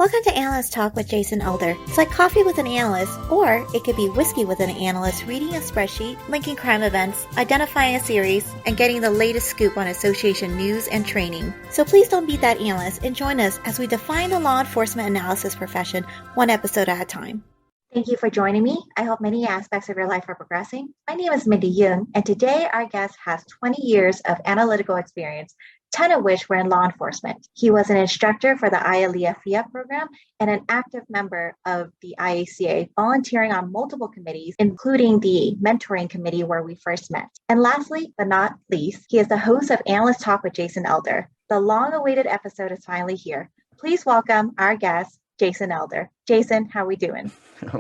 Welcome to Analyst Talk with Jason Elder. It's like coffee with an analyst, or it could be whiskey with an analyst reading a spreadsheet, linking crime events, identifying a series, and getting the latest scoop on association news and training. So please don't be that analyst and join us as we define the law enforcement analysis profession one episode at a time. Thank you for joining me. I hope many aspects of your life are progressing. My name is Mindy Young, and today our guest has 20 years of analytical experience, 10 of which were in law enforcement. He was an instructor for the IALEA FIA program and an active member of the IACA, volunteering on multiple committees, including the mentoring committee where we first met. And lastly, but not least, he is the host of Analyst Talk with Jason Elder. The long-awaited episode is finally here. Please welcome our guest, Jason Elder. Jason, how are we doing?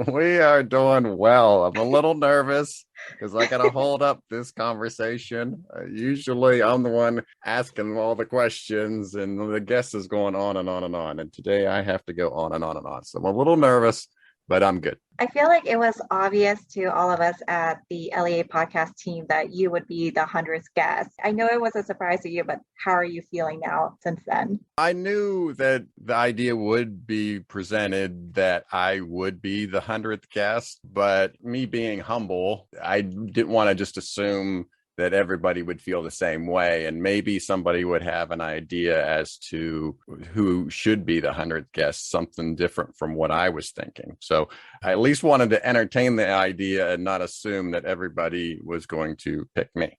We are doing well. I'm a little nervous because I got to hold up this conversation. Usually I'm the one asking all the questions and the guest is going on and on and on. And today I have to go on and on and on. So I'm a little nervous, but I'm good. I feel like it was obvious to all of us at the LEA podcast team that you would be the 100th guest. I know it was a surprise to you, but how are you feeling now since then? I knew that the idea would be presented that I would be the 100th guest, but me being humble, I didn't want to just assume that everybody would feel the same way. And maybe somebody would have an idea as to who should be the 100th guest, something different from what I was thinking. So I at least wanted to entertain the idea and not assume that everybody was going to pick me.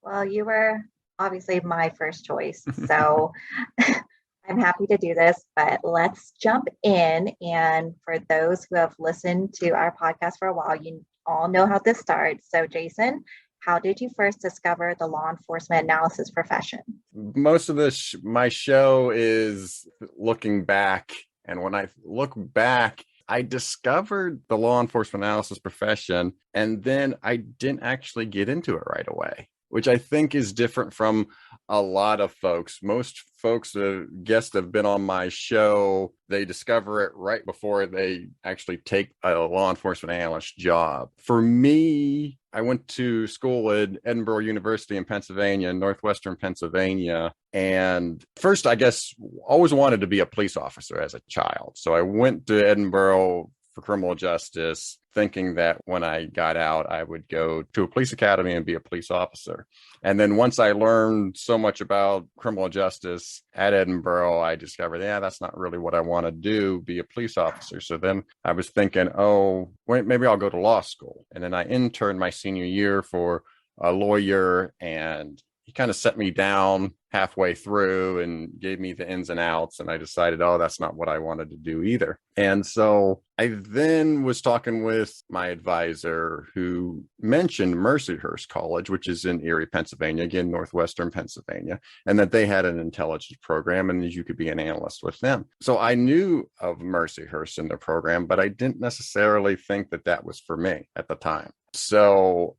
Well, you were obviously my first choice. So I'm happy to do this, but let's jump in. And for those who have listened to our podcast for a while, you all know how this starts. So Jason, how did you first discover the law enforcement analysis profession? Most of my show is looking back. And when I look back, I discovered the law enforcement analysis profession, and then I didn't actually get into it right away, which I think is different from a lot of folks. Most folks, guests have been on my show, they discover it right before they actually take a law enforcement analyst job. For me, I went to school at Edinburgh University in Pennsylvania, northwestern Pennsylvania. And first, I guess, always wanted to be a police officer as a child. So I went to Edinburgh for criminal justice, thinking that when I got out, I would go to a police academy and be a police officer. And then once I learned so much about criminal justice at Edinburgh, I discovered, that's not really what I want to do, be a police officer. So then I was thinking, wait, maybe I'll go to law school. And then I interned my senior year for a lawyer, and he kind of set me down halfway through and gave me the ins and outs. And I decided, that's not what I wanted to do either. And so I then was talking with my advisor, who mentioned Mercyhurst College, which is in Erie, Pennsylvania, again, northwestern Pennsylvania, and that they had an intelligence program and that you could be an analyst with them. So I knew of Mercyhurst in their program, but I didn't necessarily think that that was for me at the time. So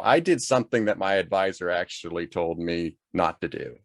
I did something that my advisor actually told me not to do.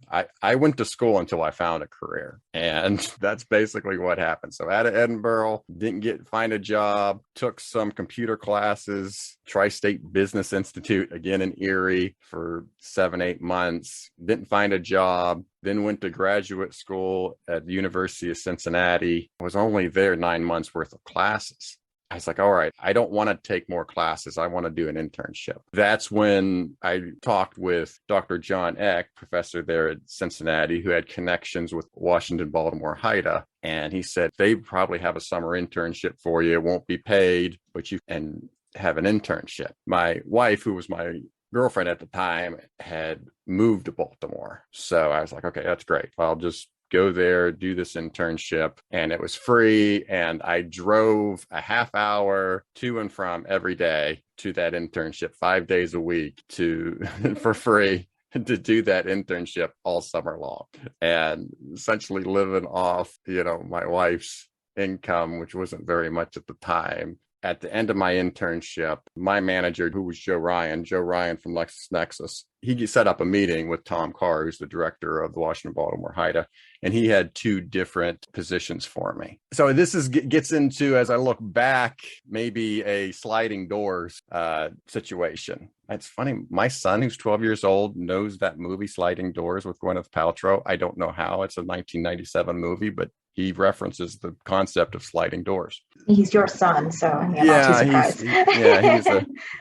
I went to school until I found a career, and that's basically what happened. So out of Edinburgh, didn't find a job, took some computer classes, Tri-State Business Institute, again in Erie, for 7-8 months, didn't find a job, then went to graduate school at the University of Cincinnati. I was only there 9 months worth of classes. I was like, all right, I don't want to take more classes. I want to do an internship. That's when I talked with Dr. John Eck, professor there at Cincinnati, who had connections with Washington, Baltimore HIDTA. And he said, they probably have a summer internship for you. It won't be paid, but you can have an internship. My wife, who was my girlfriend at the time, had moved to Baltimore. So I was like, okay, that's great. I'll just go there, do this internship, and it was free. And I drove a half hour to and from every day to that internship 5 days a week for free to do that internship all summer long, and essentially living off, my wife's income, which wasn't very much at the time. At the end of my internship, my manager, who was Joe Ryan from LexisNexis, he set up a meeting with Tom Carr, who's the director of the Washington Baltimore HIDTA, and he had 2 different positions for me. So this gets into, as I look back, maybe a sliding doors situation. It's funny, my son, who's 12 years old, knows that movie Sliding Doors with Gwyneth Paltrow. I don't know how. It's a 1997 movie, but he references the concept of sliding doors. He's your son, so I'm not too Yeah, surprised.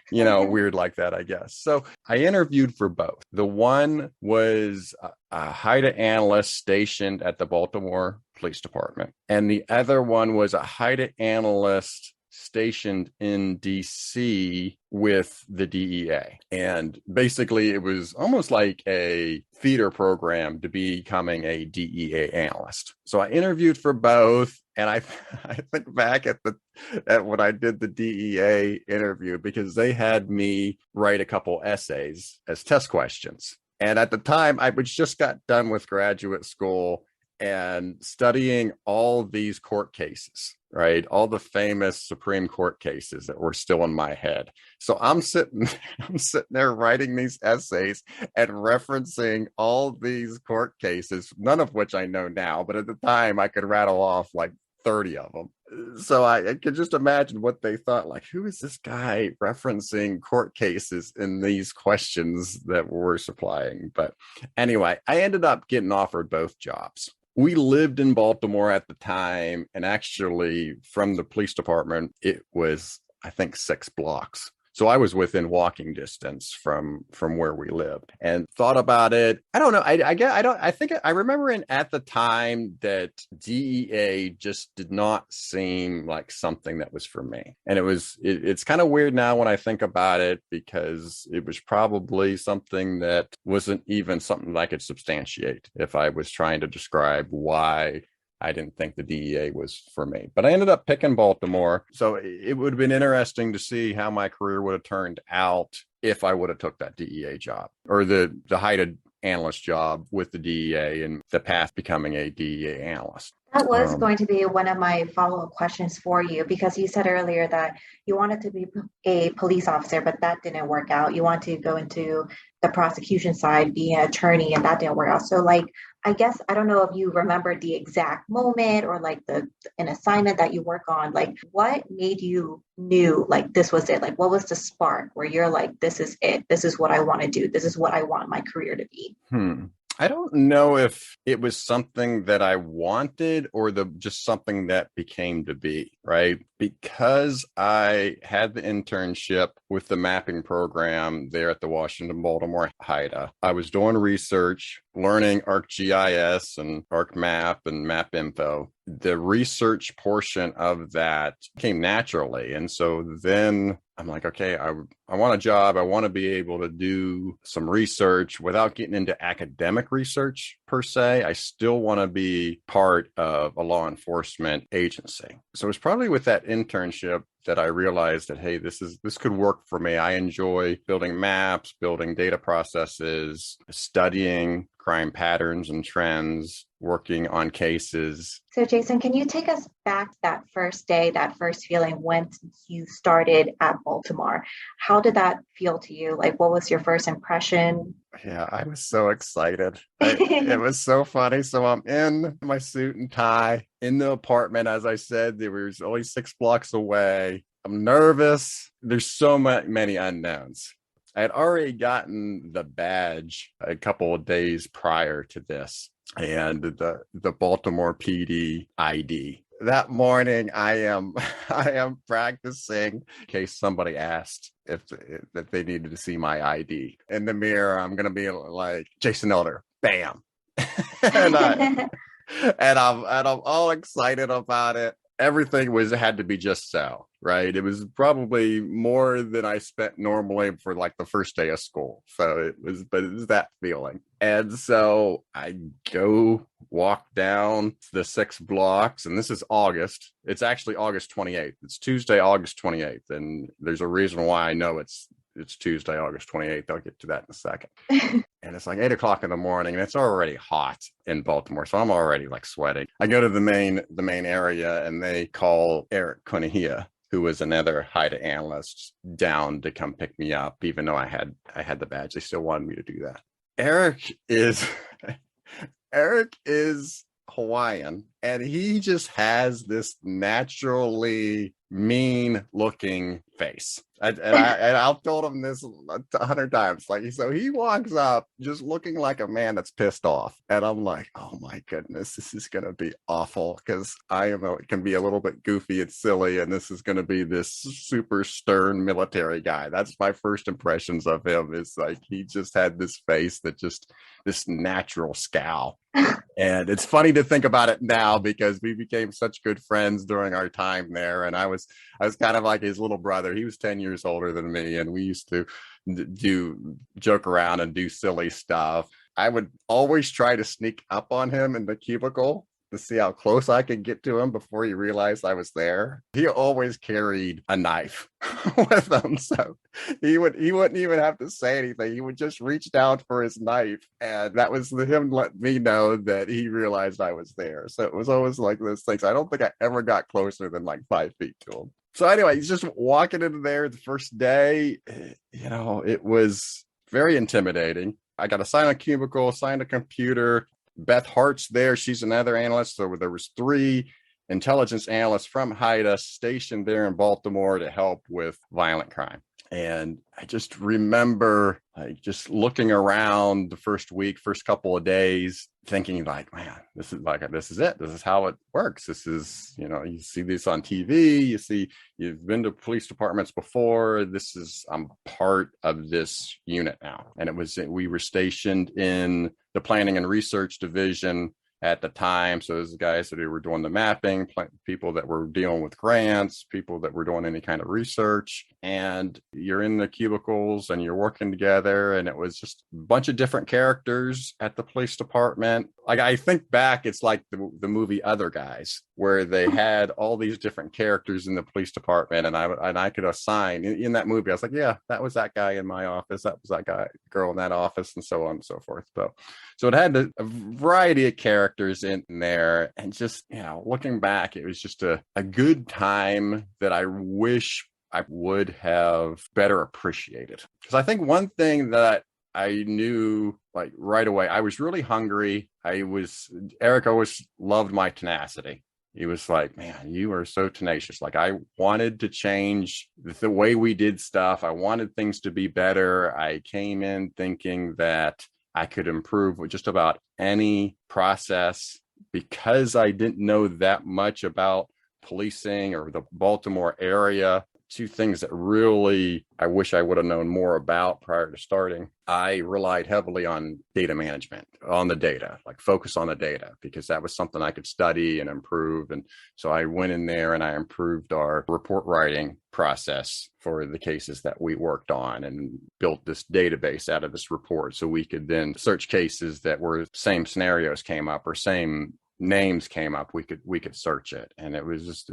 he's a, weird like that, I guess. So I interviewed for both. The one was a HIDTA analyst stationed at the Baltimore Police Department, and the other one was a HIDTA analyst stationed in DC with the DEA. And basically it was almost like a feeder program to becoming a DEA analyst. So I interviewed for both, and I think back at when I did the DEA interview, because they had me write a couple essays as test questions. And at the time, I just got done with graduate school and studying all these court cases, right? All the famous Supreme Court cases that were still in my head. So I'm sitting there writing these essays and referencing all these court cases, none of which I know now, but at the time I could rattle off like 30 of them. So I could just imagine what they thought, like, who is this guy referencing court cases in these questions that we're supplying? But anyway, I ended up getting offered both jobs. We lived in Baltimore at the time, and actually from the police department, it was, I think, 6 blocks. So I was within walking distance from where we lived, and thought about it. I don't know. I remember at the time that DEA just did not seem like something that was for me. And it's kind of weird now when I think about it, because it was probably something that wasn't even something that I could substantiate if I was trying to describe why I didn't think the DEA was for me. But I ended up picking Baltimore. So it would have been interesting to see how my career would have turned out if I would have took that DEA job, or the HIDTA analyst job with the DEA, and the path becoming a DEA analyst. That was going to be one of my follow-up questions for you, because you said earlier that you wanted to be a police officer, but that didn't work out. You want to go into the prosecution side, be an attorney, and that didn't work out. So I guess, I don't know if you remember the exact moment or an assignment that you work on, what made you knew this was it? What was the spark where you're like, this is it. This is what I want to do. This is what I want my career to be. I don't know if it was something that I wanted or just something that became to be, right? Because I had the internship with the mapping program there at the Baltimore HIDTA. I was doing research, learning ArcGIS and ArcMap and MapInfo. The research portion of that came naturally. And so then I'm like, okay, I want a job. I want to be able to do some research without getting into academic research per se. I still want to be part of a law enforcement agency. So it was probably with that internship that I realized that, hey, this could work for me. I enjoy building maps, building data processes, studying crime patterns and trends, working on cases. So Jason, can you take us back that first day, that first feeling when you started at Baltimore? How did that feel to you? What was your first impression? Yeah, I was so excited. It was so funny. So I'm in my suit and tie in the apartment. As I said, there was only 6 blocks away. I'm nervous. There's so many unknowns. I had already gotten the badge a couple of days prior to this, and the Baltimore PD ID. That morning, I am practicing in case somebody asked if they needed to see my ID. In the mirror, I'm gonna be like Jason Elder, bam, and I'm all excited about it. Everything had to be just so, right? It was probably more than I spent normally for the first day of school. So it was that feeling. And so I go walk down the 6 blocks, and this is August. It's actually August 28th. It's Tuesday, August 28th. And there's a reason why I know it's Tuesday, August 28th. I'll get to that in a second. And it's 8 o'clock in the morning, and it's already hot in Baltimore. So I'm already sweating. I go to the main area, and they call Eric Conahia, who was another HIDTA analyst, down to come pick me up, even though I had the badge. They still wanted me to do that. Eric is Hawaiian, and he just has this naturally mean looking face. I've told him this 100 times. Like, so he walks up just looking like a man that's pissed off, and I'm like, oh my goodness, this is gonna be awful because can be a little bit goofy and silly, and this is gonna be this super stern military guy. That's my first impressions of him. Is like he just had this face that just this natural scowl. And it's funny to think about it now because we became such good friends during our time there. And I was kind of like his little brother. He was 10 years older than me, and we used to joke around and do silly stuff. I would always try to sneak up on him in the cubicle to see how close I could get to him before he realized I was there. He always carried a knife with him, so he wouldn't even have to say anything. He would just reach down for his knife, and that was him letting me know that he realized I was there. So it was always like those things. I don't think I ever got closer than like 5 feet to him. So anyway, he's just walking into there the first day. It was very intimidating. I got assigned a cubicle, assigned a computer. Beth Hart's there. She's another analyst. So there was 3 intelligence analysts from HIDTA stationed there in Baltimore to help with violent crime. And I just remember just looking around the first couple of days, thinking like, man, this is it. This is how it works. This is, you see this on TV, you've been to police departments before. I'm part of this unit now. And we were stationed in the planning and research division at the time. So there's guys that were doing the mapping, people that were dealing with grants, people that were doing any kind of research, and you're in the cubicles and you're working together. And it was just a bunch of different characters at the police department. Like, I think back, it's like the movie Other Guys, where they had all these different characters in the police department, and I could assign in that movie. I was like, yeah, that was that guy in my office, that was that girl in that office, and so on and so forth. So it had a variety of characters in there, and just looking back, it was just a good time that I wish I would have better appreciated. Because I think one thing that I knew like right away, I was really hungry. Eric always loved my tenacity. He was like, man, you are so tenacious. Like, I wanted to change the way we did stuff. I wanted things to be better. I came in thinking that I could improve with just about any process because I didn't know that much about policing or the Baltimore area. 2 things that really I wish I would have known more about prior to starting. I relied heavily on data management, on the data, like focus on the data, because that was something I could study and improve. And so I went in there and I improved our report writing process for the cases that we worked on and built this database out of this report so we could then search cases that were same scenarios came up or same names came up, we could search it. And it was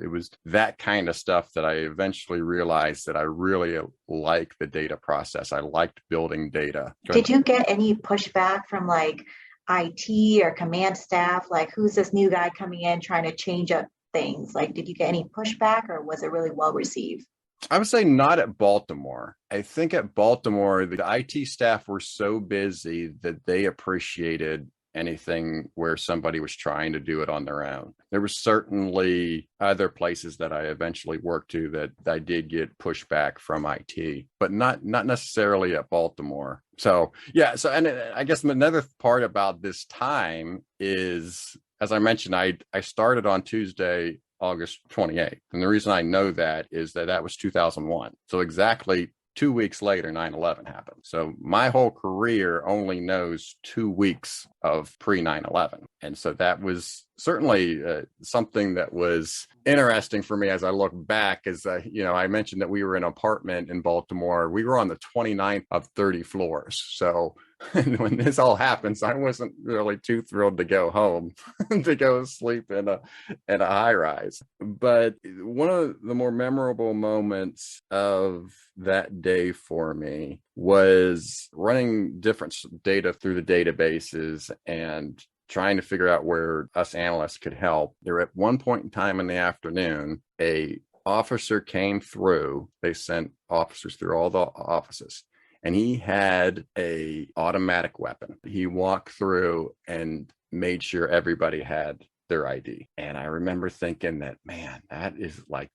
that kind of stuff that I eventually realized that I really like the data process. I liked building data. Did you get any pushback from like IT or command staff? Like, who's this new guy coming in trying to change up things? Like, did you get any pushback, or was it really well received? I would say not at Baltimore. I think at Baltimore, the IT staff were so busy that they appreciated anything where somebody was trying to do it on their own. There were certainly other places that I eventually worked to that I did get pushback from IT, but not necessarily at Baltimore. So yeah. So, and I guess another part about this time is, as I mentioned, I started on Tuesday, August 28th. And the reason I know that is that was 2001. So exactly 2 weeks later, 9/11 happened. So my whole career only knows 2 weeks of pre 9/11. And so that was certainly something that was interesting for me as I look back. As I mentioned that we were in an apartment in Baltimore. We were on the 29th of 30 floors. So when this all happens, I wasn't really too thrilled to go home to go sleep in a high rise. But one of the more memorable moments of that day for me was running different data through the databases and trying to figure out where us analysts could help. There at one point in time in the afternoon, a officer came through. They sent officers through all the offices, and he had a automatic weapon. He walked through and made sure everybody had their ID. And I remember thinking that, man, that is like,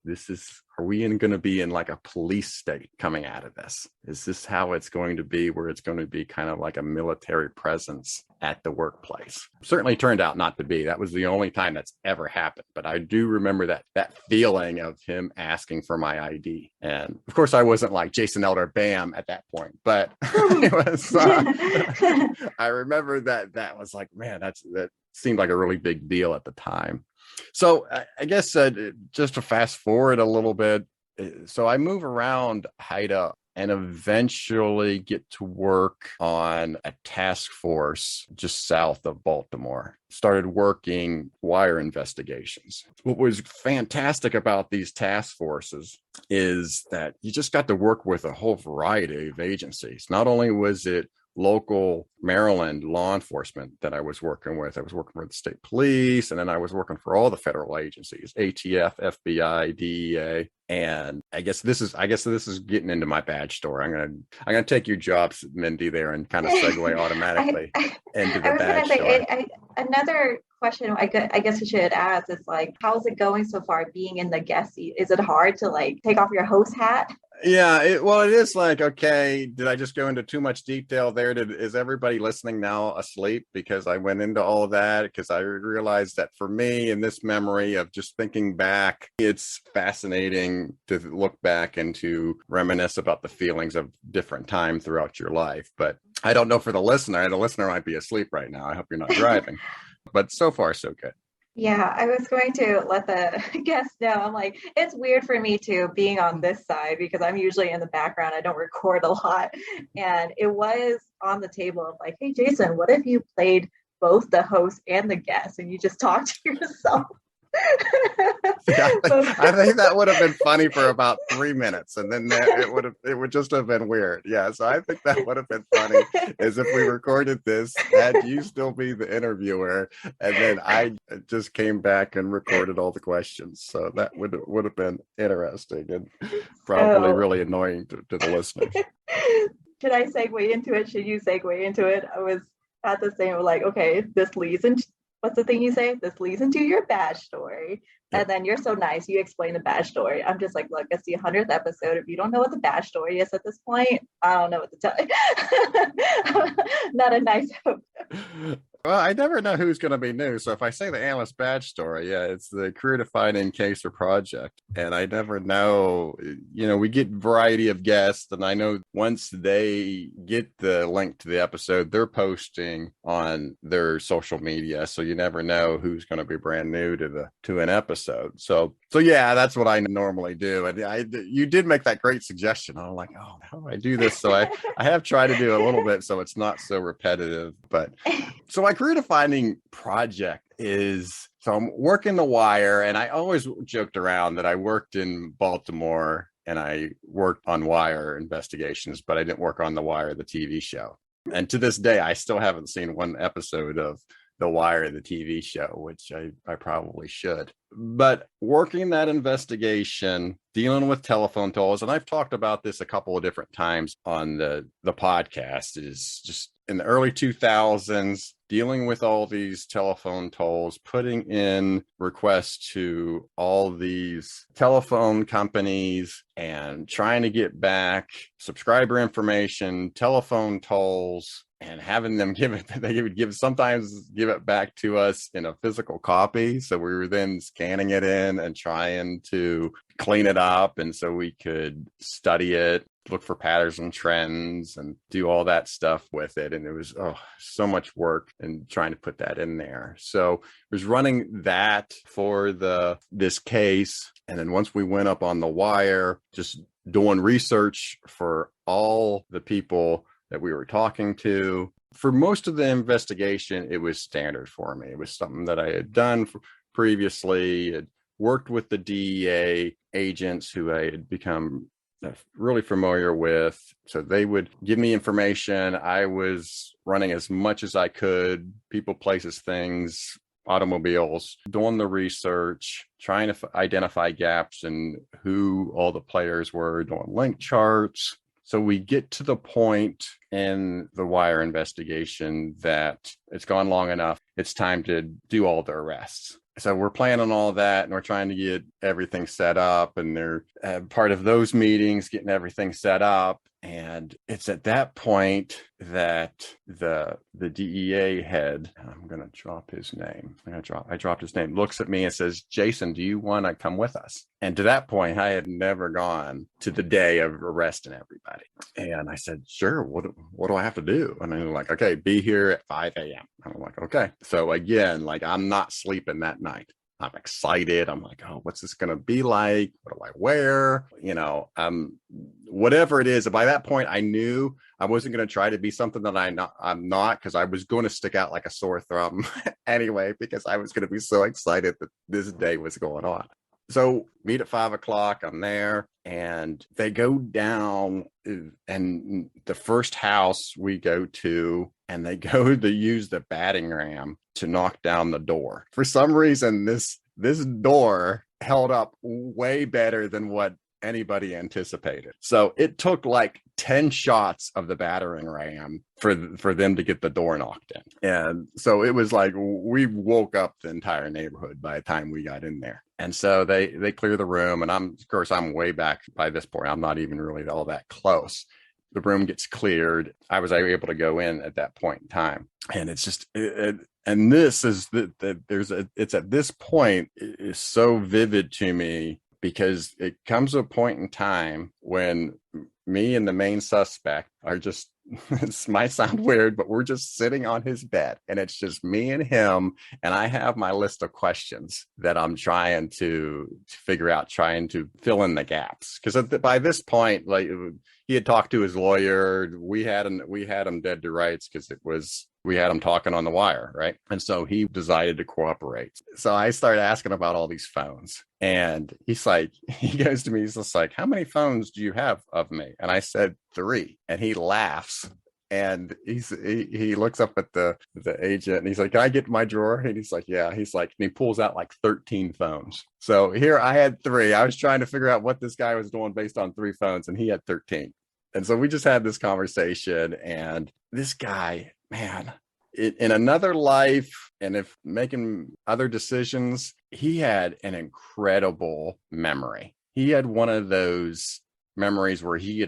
are Are we going to be in like a police state coming out of this? Is this how it's going to be, where it's going to be kind of like a military presence at the workplace? Certainly turned out not to be. That was the only time that's ever happened. But I do remember that feeling of him asking for my ID. And of course, I wasn't like Jason Elder, bam, at that point. But it was, I remember that was like, man, that seemed like a really big deal at the time. So I guess just to fast forward a little bit, so I move around HIDTA and eventually get to work on a task force just south of Baltimore. Started working wire investigations. What was fantastic about these task forces is that you just got to work with a whole variety of agencies. Not only was it local Maryland law enforcement that I was working with. I was working with the state police, and then I was working for all the federal agencies, ATF, FBI, DEA. And I guess this is getting into my badge story. I'm gonna take your job, Mindy, there and kind of segue automatically into the badge story. Another question I guess we should ask is like, how's it going so far being in the guest seat? Is it hard to like take off your host hat? Yeah, it is like, okay, did I just go into too much detail there? Is everybody listening now asleep? Because I went into all of that, because I realized that for me, in this memory of just thinking back, it's fascinating to look back and to reminisce about the feelings of different time throughout your life. But I don't know for the listener might be asleep right now. I hope you're not driving. But so far, so good. Yeah, I was going to let the guests know. I'm like, it's weird for me too, being on this side, because I'm usually in the background. I don't record a lot. And it was on the table of like, hey, Jason, what if you played both the host and the guest and you just talked to yourself? Yeah, I think that would have been funny for about 3 minutes, and then it would just have been weird. Yeah, so I think that would have been funny, is if we recorded this, had you still be the interviewer, and then I just came back and recorded all the questions. So that would have been interesting and probably really annoying to the listeners. Should I segue into it? Should you segue into it? I was at the same, like, okay, this leads into, what's the thing you say? This leads into your badge story. Yeah. And then you're so nice. You explain the badge story. I'm just like, look, it's the 100th episode. If you don't know what the badge story is at this point, I don't know what to tell you. Not a nice hope. Well, I never know who's going to be new. So if I say the analyst badge story, yeah, it's the career-defining case or project. And I never know, we get a variety of guests. And I know once they get the link to the episode, they're posting on their social media. So you never know who's going to be brand new to an episode. So yeah, that's what I normally do. And you did make that great suggestion. I'm like, oh, how do I do this? So I have tried to do a little bit so it's not so repetitive. But so my career defining project is, so I'm working the wire, and I always joked around that I worked in Baltimore and I worked on wire investigations, but I didn't work on the Wire, the TV show. And to this day, I still haven't seen one episode of The Wire, the TV show, which I probably should. But working that investigation, dealing with telephone tolls, and I've talked about this a couple of different times on the podcast, is just in the early 2000s, dealing with all these telephone tolls, putting in requests to all these telephone companies and trying to get back subscriber information, telephone tolls, and having them sometimes give it back to us in a physical copy. So we were then scanning it in and trying to clean it up. And so we could study it, look for patterns and trends, and do all that stuff with it. And it was so much work and trying to put that in there. So I was running that for this case. And then once we went up on the wire, just doing research for all the people that we were talking to. For most of the investigation, it was standard for me. It was something that I had done previously. Had worked with the DEA agents who I had become really familiar with. So they would give me information. I was running as much as I could, people, places, things, automobiles, doing the research, trying to identify gaps in who all the players were, doing link charts. So we get to the point in the wire investigation that it's gone long enough. It's time to do all the arrests. so we're planning all that and we're trying to get everything set up, and they're part of those meetings, getting everything set up. And it's at that point that the DEA head, I'm going to drop his name. I dropped his name, looks at me and says, "Jason, do you want to come with us?" And to that point, I had never gone to the day of arresting everybody. And I said, "Sure. What do I have to do?" And they're like, "Okay, be here at 5 a.m." I'm like, "Okay." So again, like, I'm not sleeping that night. I'm excited. I'm like, "Oh, what's this going to be like? What do I wear?" Whatever it is. By that point, I knew I wasn't going to try to be something that I'm not, because I was going to stick out like a sore thumb anyway, because I was going to be so excited that this day was going on. So meet at 5 o'clock. I'm there, and they go down, and the first house we go to, and they go to use the battering ram to knock down the door. For some reason, this door held up way better than what anybody anticipated. So it took like 10 shots of the battering ram for them to get the door knocked in. And so it was like we woke up the entire neighborhood by the time we got in there. And so they clear the room, and I'm way back by this point. I'm not even really all that close. The room gets cleared. I was able to go in at that point in time. And it's just, and this is it's at this point, it is so vivid to me, because it comes to a point in time when me and the main suspect are just, this might sound weird, but we're just sitting on his bed, and it's just me and him. And I have my list of questions that I'm trying to figure out, trying to fill in the gaps. Because by this point, like, he had talked to his lawyer. We had him dead to rights, because we had him talking on the wire, right? And so he decided to cooperate. So I started asking about all these phones, and he goes to me, he's just like, "How many phones do you have of me?" And I said 3, and he laughs. And he looks up at the agent, and he's like, "Can I get my drawer?" And he's like, "Yeah." He's like, and he pulls out like 13 phones. So here I had 3. I was trying to figure out what this guy was doing based on 3 phones, and he had 13. And so we just had this conversation, and this guy, man, in another life, and if making other decisions, he had an incredible memory. He had one of those memories where he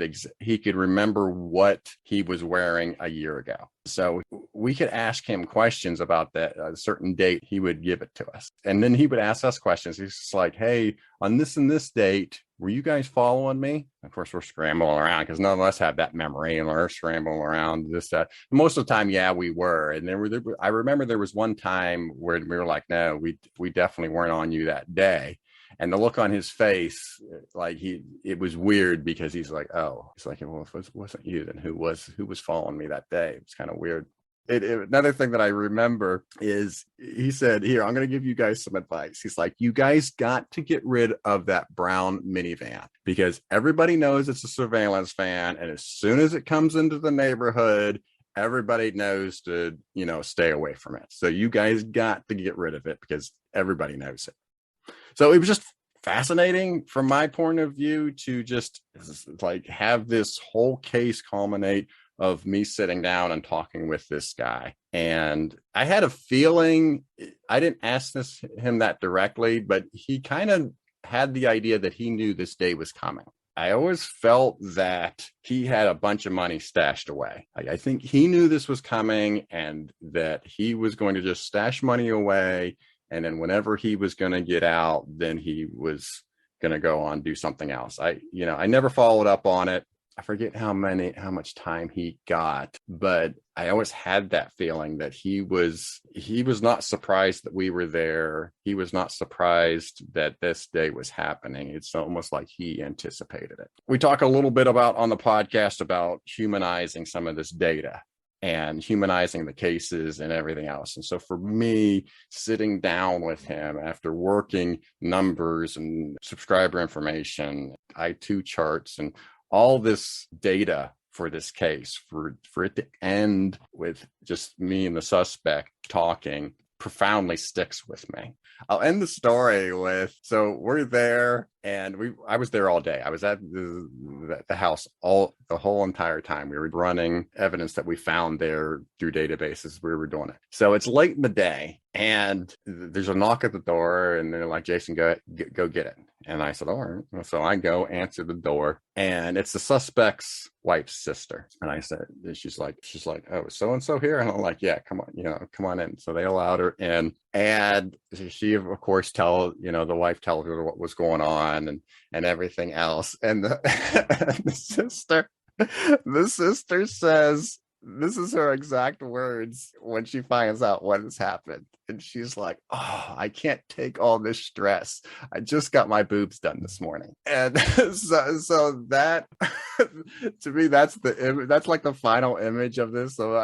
could remember what he was wearing a year ago. So we could ask him questions about that a certain date. He would give it to us, and then he would ask us questions. He's just like, "Hey, on this and this date, were you guys following me?" Of course, we're scrambling around, because none of us have that memory, and we're scrambling around this, that. Most of the time, yeah, we were. And I remember there was one time where we were like, "No, we definitely weren't on you that day." And the look on his face, like, it was weird, because he's like, "Oh," he's like, "Well, if it wasn't you, then who was following me that day?" It's kind of weird. Another thing that I remember is he said, "Here, I'm going to give you guys some advice." He's like, "You guys got to get rid of that brown minivan, because everybody knows it's a surveillance van. And as soon as it comes into the neighborhood, everybody knows to, stay away from it. So you guys got to get rid of it, because everybody knows it." So it was just fascinating from my point of view to just like have this whole case culminate of me sitting down and talking with this guy. And I had a feeling, I didn't ask him that directly, but he kind of had the idea that he knew this day was coming. I always felt that he had a bunch of money stashed away. I think he knew this was coming, and that he was going to just stash money away. And then whenever he was going to get out, then he was going to go on, do something else. I never followed up on it. I forget how much time he got, but I always had that feeling that he was not surprised that we were there. He was not surprised that this day was happening. It's almost like he anticipated it. We talk a little bit on the podcast about humanizing some of this data and humanizing the cases and everything else. And so for me, sitting down with him after working numbers and subscriber information, I2 charts, and all this data for this case, for it to end with just me and the suspect talking, profoundly sticks with me. I'll end the story with, so we're there and I was there all day. I was at the house the whole entire time. We were running evidence that we found there through databases. We were doing it. So it's late in the day and there's a knock at the door and they're like, Jason, go get it. And I said, all right. So I go answer the door and it's the suspect's wife's sister. And I said, she's like, oh, so-and-so here? And I'm like, yeah, come on in. So they allowed her in. And she, of course, the wife tells her what was going on and everything else. And the sister says, this is her exact words when she finds out what has happened. And she's like, oh, I can't take all this stress. I just got my boobs done this morning. And so that, to me, that's like the final image of this. So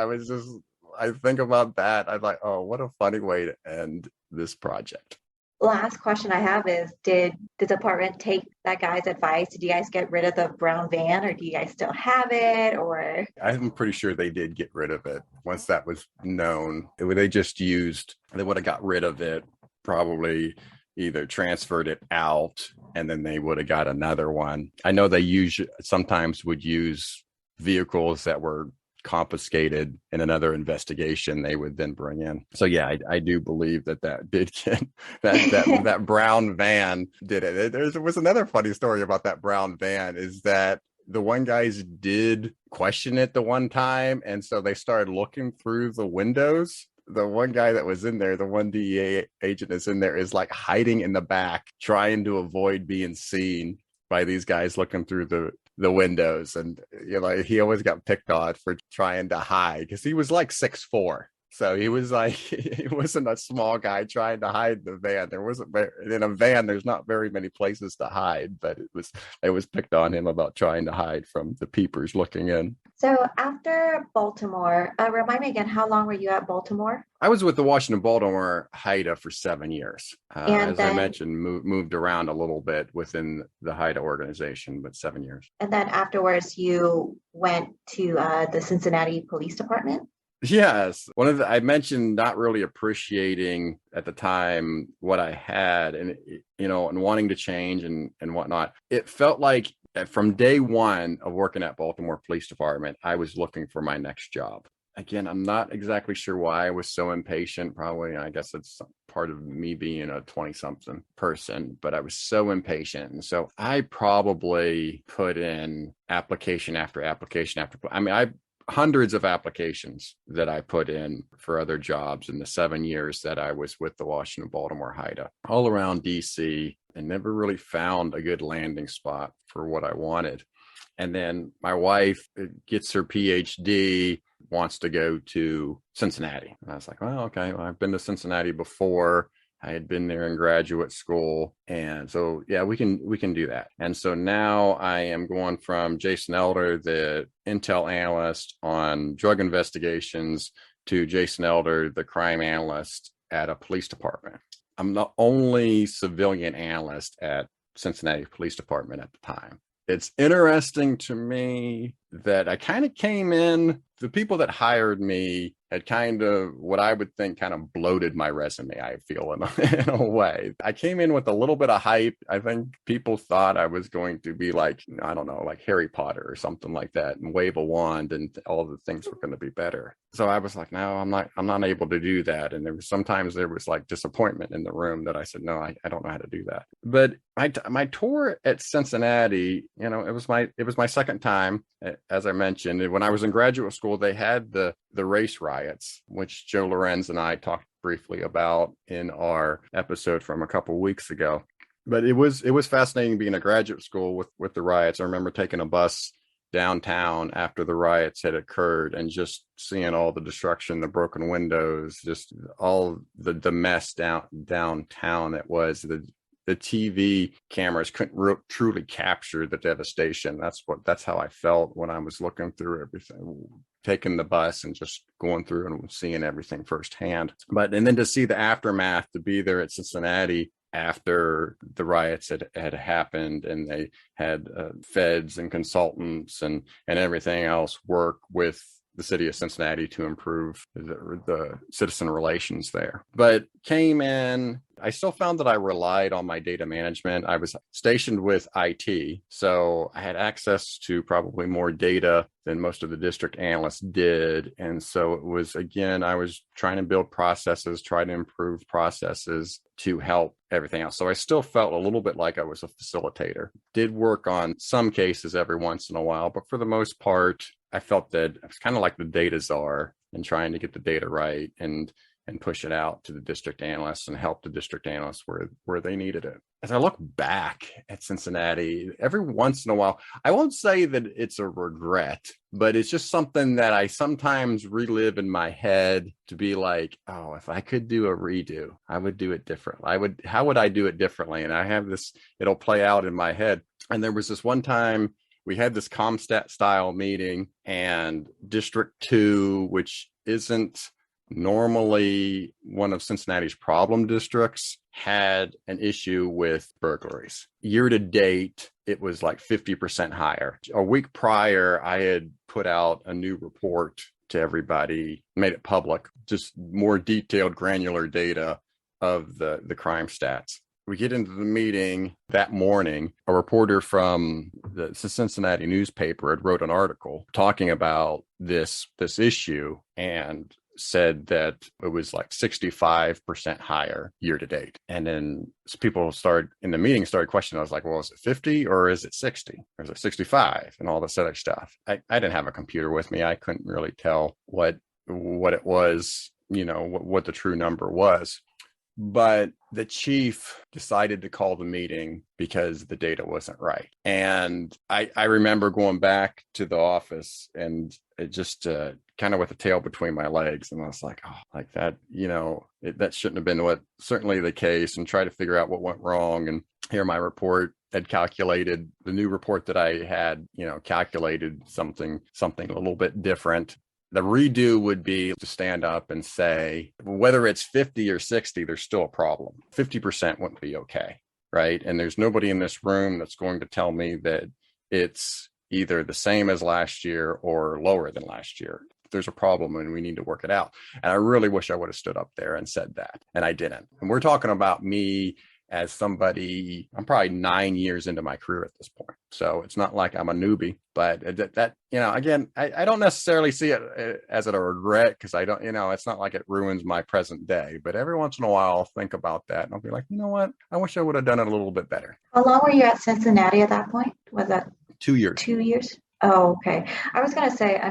I think about that. I'm like, oh, what a funny way to end this project. Last question I have is, did the department take that guy's advice? Did you guys get rid of the brown van, or do you guys still have it? Or I'm pretty sure they did get rid of it once that was known. They would have got rid of it, probably either transferred it out, and then they would have got another one. I know they sometimes would use vehicles that were confiscated in another investigation they would then bring in. So yeah, I do believe that did get that brown van did it. There was another funny story about that brown van, is that the one guys did question it the one time, and so they started looking through the windows. The one guy that was in there, the one DEA agent is in there, is like hiding in the back, trying to avoid being seen by these guys looking through the windows. And he always got picked on for trying to hide because he was like 6'4". So he wasn't a small guy trying to hide the van. In a van, there's not very many places to hide, but it was picked on him about trying to hide from the peepers looking in. So after Baltimore, remind me again, how long were you at Baltimore? I was with the Baltimore HIDTA for 7 years. As I mentioned, moved around a little bit within the HIDTA organization, but 7 years. And then afterwards, you went to the Cincinnati Police Department? Yes. I mentioned not really appreciating at the time what I had and wanting to change and whatnot. It felt like from day one of working at Baltimore Police Department, I was looking for my next job. Again, I'm not exactly sure why I was so impatient. Probably, I guess it's part of me being a 20-something person, but I was so impatient. And so I probably put in application after application after, hundreds of applications that I put in for other jobs in the 7 years that I was with the Baltimore HIDTA, all around DC, and never really found a good landing spot for what I wanted. And then my wife gets her PhD, wants to go to Cincinnati. And I was like, well, okay, I've been to Cincinnati before. I had been there in graduate school. And so, yeah, we can do that. And so now I am going from Jason Elder, the intel analyst on drug investigations, to Jason Elder, the crime analyst at a police department. I'm the only civilian analyst at Cincinnati Police Department at the time. It's interesting to me that I kind of came in, the people that hired me had kind of what I would think kind of bloated my resume, I feel, in a way. I came in with a little bit of hype. I think people thought I was going to be like, I don't know, like Harry Potter or something like that, and wave a wand and all the things were going to be better. So I was like, no, I'm not able to do that. And sometimes there was like disappointment in the room that I said, no, I don't know how to do that. But my tour at Cincinnati, it was my second time, as I mentioned. When I was in graduate school, they had the race riots, which Joe Lorenz and I talked briefly about in our episode from a couple of weeks ago. But it was fascinating being a graduate school with the riots. I remember taking a bus downtown after the riots had occurred and just seeing all the destruction, the broken windows, just all the mess downtown. It was the TV cameras couldn't truly capture the devastation. That's how I felt when I was looking through everything, taking the bus and just going through and seeing everything firsthand. And then to see the aftermath, to be there at Cincinnati after the riots had happened, and they had feds and consultants and everything else work with the city of Cincinnati to improve the citizen relations there. But came in, I still found that I relied on my data management. I was stationed with IT, so I had access to probably more data than most of the district analysts did. And so it was, again, I was trying to build processes, try to improve processes to help everything else. So I still felt a little bit like I was a facilitator. Did work on some cases every once in a while, but for the most part, I felt that I was kind of like the data czar and trying to get the data right and push it out to the district analysts and help the district analysts where they needed it. As I look back at Cincinnati, every once in a while, I won't say that it's a regret, but it's just something that I sometimes relive in my head to be like, oh, if I could do a redo, I would do it differently. How would I do it differently? And I have this, it'll play out in my head. And there was this one time we had this ComStat style meeting, and District 2, which isn't normally one of Cincinnati's problem districts, had an issue with burglaries. Year to date, it was like 50% higher. A week prior, I had put out a new report to everybody, made it public, just more detailed, granular data of the crime stats. We get into the meeting that morning. A reporter from the Cincinnati newspaper had wrote an article talking about this issue and said that it was like 65% higher year to date. And then people started questioning. I was like, well, is it 50 or is it 60? Or is it 65 and all this other stuff? I didn't have a computer with me. I couldn't really tell what it was, what the true number was. But the chief decided to call the meeting because the data wasn't right. And I remember going back to the office and it just kind of with the tail between my legs. And I was like, oh, like that, that shouldn't have been certainly the case, and try to figure out what went wrong. And here my report had calculated, the new report that I had, calculated something a little bit different. The redo would be to stand up and say, whether it's 50 or 60, there's still a problem. 50% wouldn't be okay, right? And there's nobody in this room that's going to tell me that it's either the same as last year or lower than last year. There's a problem and we need to work it out. And I really wish I would have stood up there and said that, and I didn't. And we're talking about me as somebody, I'm probably 9 years into my career at this point. So it's not like I'm a newbie, but that again, I don't necessarily see it as a regret, because I don't, it's not like it ruins my present day, but every once in a while I'll think about that and I'll be like, you know what? I wish I would have done it a little bit better. How long were you at Cincinnati at that point? Was that 2 years? 2 years? Oh, okay. I was going to say,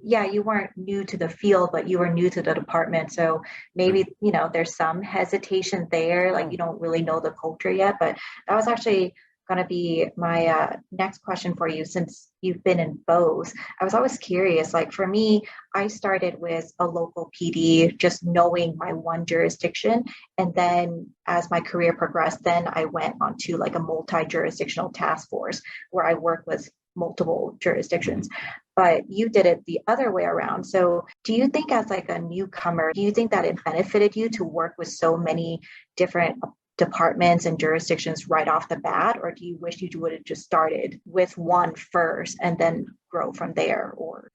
you weren't new to the field, but you were new to the department. So maybe, there's some hesitation there, like you don't really know the culture yet. But that was actually going to be my next question for you, since you've been in both. I was always curious, like for me, I started with a local PD, just knowing my one jurisdiction. And then as my career progressed, then I went on to like a multi-jurisdictional task force where I work with multiple jurisdictions. But you did it the other way around. So do you think, as like a newcomer, do you think that it benefited you to work with so many different departments and jurisdictions right off the bat? Or do you wish you would have just started with one first and then grow from there? Or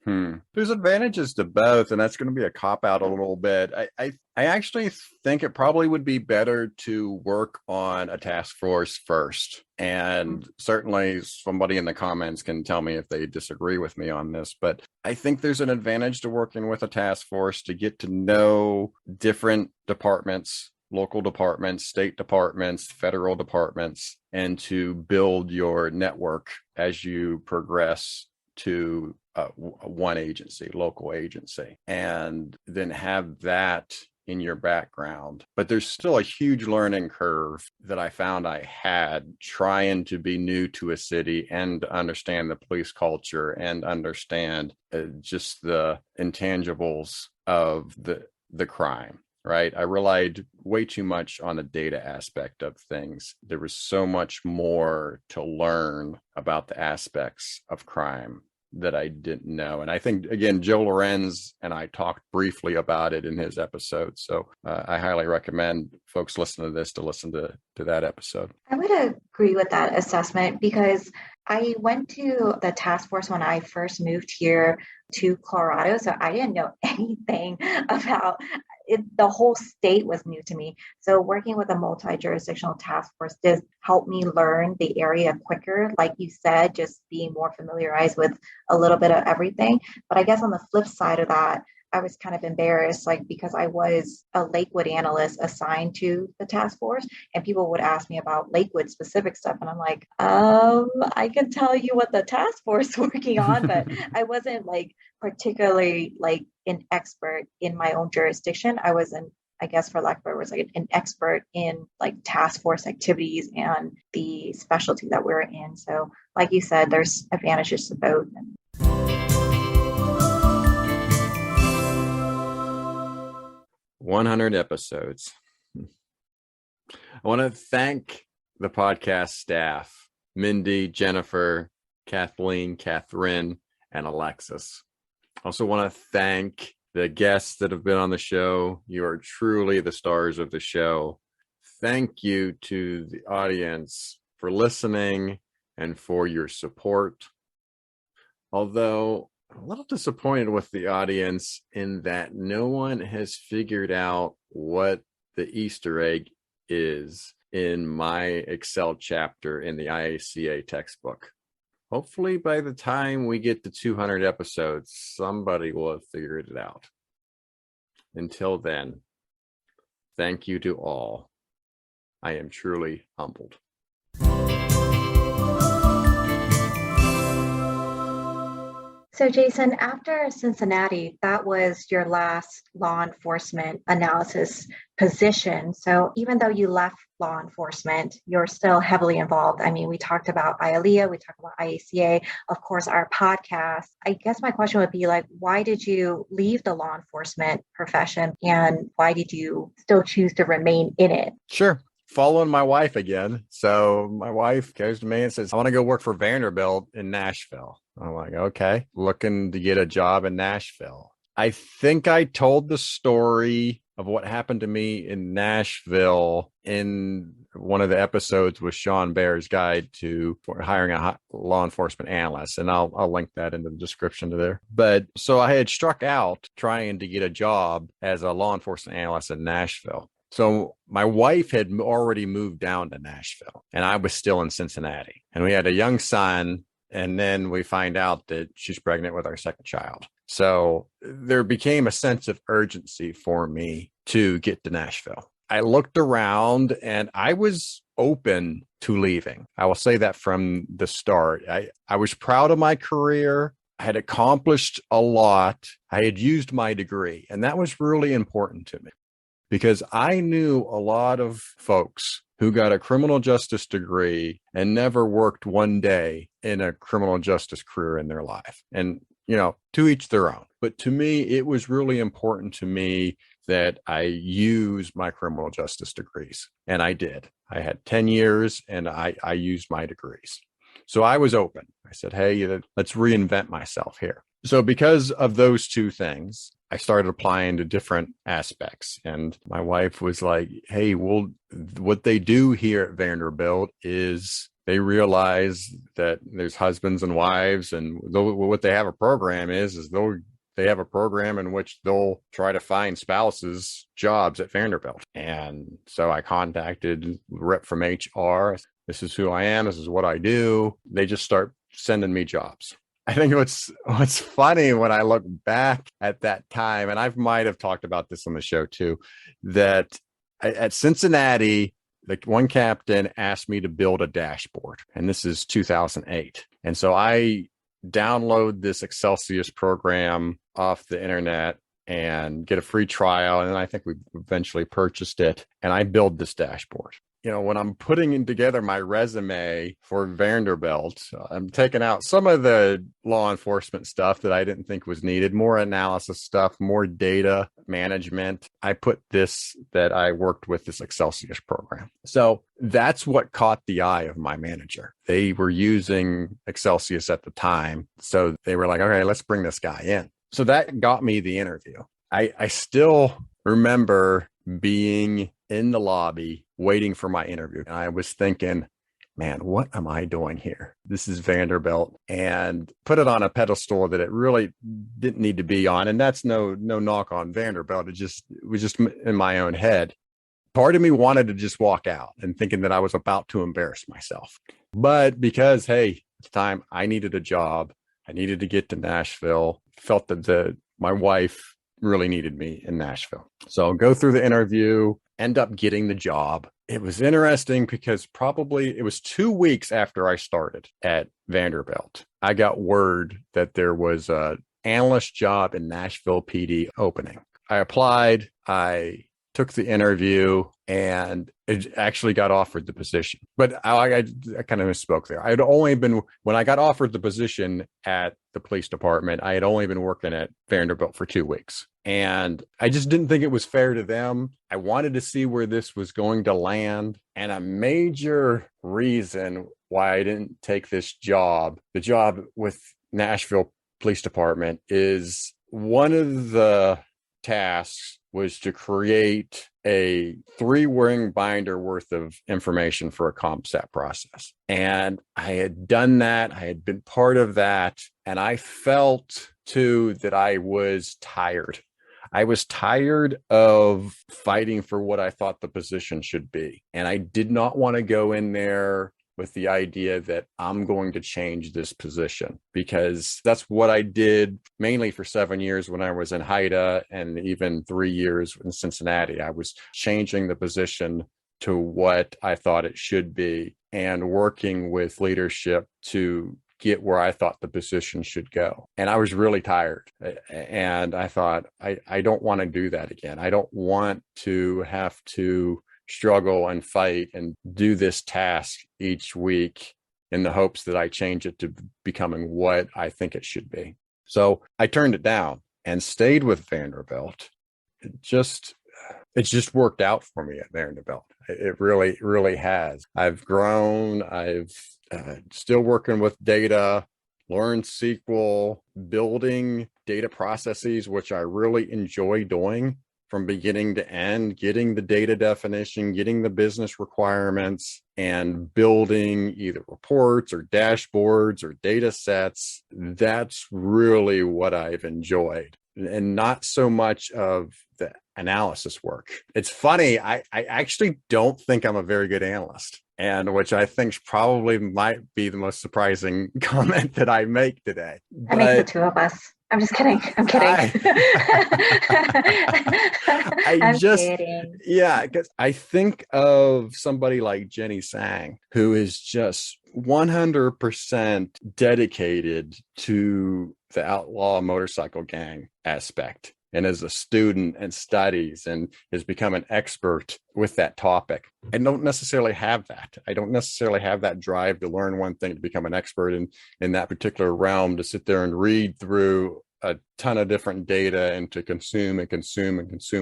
There's advantages to both, and that's going to be a cop-out a little bit. I actually think it probably would be better to work on a task force first. And certainly somebody in the comments can tell me if they disagree with me on this, but I think there's an advantage to working with a task force to get to know different departments, local departments, state departments, federal departments, and to build your network as you progress to one agency, local agency, and then have that in your background. But there's still a huge learning curve that I found I had trying to be new to a city and understand the police culture and understand just the intangibles of the crime. Right. I relied way too much on the data aspect of things. There was so much more to learn about the aspects of crime that I didn't know. And I think, again, Joe Lorenz and I talked briefly about it in his episode. So I highly recommend folks listen to this to listen to that episode. I would agree with that assessment, because I went to the task force when I first moved here to Colorado, so I didn't know anything about it. The whole state was new to me. So working with a multi-jurisdictional task force did help me learn the area quicker. Like you said, just being more familiarized with a little bit of everything. But I guess on the flip side of that, I was kind of embarrassed, like because I was a Lakewood analyst assigned to the task force, and people would ask me about Lakewood specific stuff, and I'm like, I can tell you what the task force is working on, but I wasn't like particularly like an expert in my own jurisdiction. I was an I guess for lack of better words, like an expert in like task force activities and the specialty that we're in. So, like you said, there's advantages to both. 100 episodes. I want to thank the podcast staff, Mindy, Jennifer, Kathleen, Catherine, and Alexis. I also want to thank the guests that have been on the show. You are truly the stars of the show. Thank you to the audience for listening and for your support. Although I'm a little disappointed with the audience in that no one has figured out what the Easter egg is in my Excel chapter in the IACA textbook. Hopefully by the time we get to 200 episodes, somebody will have figured it out. Until then, thank you to all. I am truly humbled. So, Jason, after Cincinnati, that was your last law enforcement analysis position. So, even though you left law enforcement, you're still heavily involved. I mean, we talked about IALEA, we talked about IACA, of course, our podcast. I guess my question would be like, why did you leave the law enforcement profession and why did you still choose to remain in it? Sure. Following my wife again. So my wife goes to me and says, I want to go work for Vanderbilt in Nashville. I'm like, okay, looking to get a job in Nashville. I think I told the story of what happened to me in Nashville in one of the episodes with Sean Baer's guide to hiring a law enforcement analyst. And I'll link that in the description to there. But so I had struck out trying to get a job as a law enforcement analyst in Nashville. So my wife had already moved down to Nashville and I was still in Cincinnati, and we had a young son. And then we find out that she's pregnant with our second child. So there became a sense of urgency for me to get to Nashville. I looked around and I was open to leaving. I will say that from the start. I was proud of my career. I had accomplished a lot. I had used my degree, and that was really important to me because I knew a lot of folks who got a criminal justice degree and never worked one day in a criminal justice career in their life. And, you know, to each their own. But to me, it was really important to me that I use my criminal justice degrees. And I did. I had 10 years and I used my degrees. So I was open. I said, hey, let's reinvent myself here. So because of those two things, I started applying to different aspects. And my wife was like, hey, well, what they do here at Vanderbilt is they realize that there's husbands and wives. And what they have a program is they have a program in which they'll try to find spouses jobs at Vanderbilt. And so I contacted the rep from HR. This is who I am. This is what I do. They just start sending me jobs. I think what's funny when I look back at that time, and I might have talked about this on the show too, that at Cincinnati, the one captain asked me to build a dashboard, and this is 2008. And so I download this Excelsius program off the internet and get a free trial. And then I think we eventually purchased it, and I build this dashboard. You know, when I'm putting together my resume for Vanderbilt, I'm taking out some of the law enforcement stuff that I didn't think was needed, more analysis stuff, more data management. I put this that I worked with this Excelsius program. So that's what caught the eye of my manager. They were using Excelsius at the time. So they were like, okay, let's bring this guy in. So that got me the interview. I still remember being in the lobby waiting for my interview. And I was thinking, man, what am I doing here? This is Vanderbilt, and put it on a pedestal that it really didn't need to be on. And that's no knock on Vanderbilt. It was just in my own head. Part of me wanted to just walk out and thinking that I was about to embarrass myself. But because, hey, at the time I needed a job, I needed to get to Nashville, felt that my wife really needed me in Nashville. So go through the interview, end up getting the job. It was interesting because probably it was 2 weeks after I started at Vanderbilt, I got word that there was an analyst job in Nashville PD opening. I applied, I took the interview, and it actually got offered the position. But I kind of misspoke there. When I got offered the position at the police department, I had only been working at Vanderbilt for 2 weeks. And I just didn't think it was fair to them. I wanted to see where this was going to land. And a major reason why I didn't take this job, the job with Nashville Police Department, is one of the tasks was to create a 3-ring binder worth of information for a CompStat process. And I had done that. I had been part of that. And I felt too that I was tired. I was tired of fighting for what I thought the position should be. And I did not want to go in there with the idea that I'm going to change this position, because that's what I did mainly for 7 years when I was in HIDTA, and even 3 years in Cincinnati. I was changing the position to what I thought it should be and working with leadership to get where I thought the position should go. And I was really tired. And I thought, I don't want to do that again. I don't want to have to struggle and fight and do this task each week in the hopes that I change it to becoming what I think it should be. So I turned it down and stayed with Vanderbilt. It just worked out for me at Vanderbilt. It really has. I've grown. I've still working with data, learned SQL, building data processes, which I really enjoy doing from beginning to end, getting the data definition, getting the business requirements, and building either reports or dashboards or data sets. That's really what I've enjoyed, and not so much of the analysis work. It's funny, I actually don't think I'm a very good analyst, and which I think probably might be the most surprising comment that I make today. That makes the two of us. I'm just kidding. I'm kidding. I'm kidding. Yeah, because I think of somebody like Jenny Sang, who is just 100% dedicated to the outlaw motorcycle gang aspect, and as a student and studies and has become an expert with that topic. I don't necessarily have that. I don't necessarily have that drive to learn one thing, to become an expert in that particular realm, to sit there and read through a ton of different data and to consume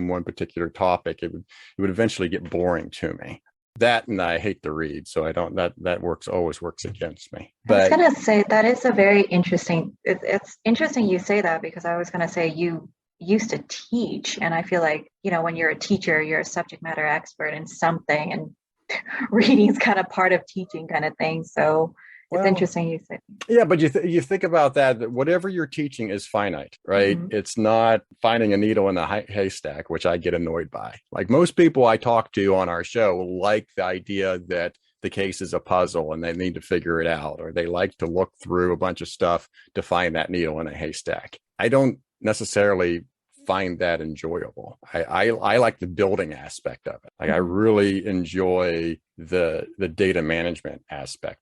one particular topic. It would eventually get boring to me. That, and I hate to read, so I don't. That always works against me. But I was gonna say that is a very interesting. It's interesting you say that, because I was gonna say you used to teach, and I feel like, when you're a teacher, you're a subject matter expert in something, and reading is kind of part of teaching, kind of thing. So it's interesting you say. Yeah, but you think about that whatever you're teaching is finite, right? Mm-hmm. It's not finding a needle in a haystack, which I get annoyed by. Like most people I talk to on our show like the idea that the case is a puzzle and they need to figure it out, or they like to look through a bunch of stuff to find that needle in a haystack. I don't necessarily find that enjoyable. I like the building aspect of it. Like I really enjoy the data management aspect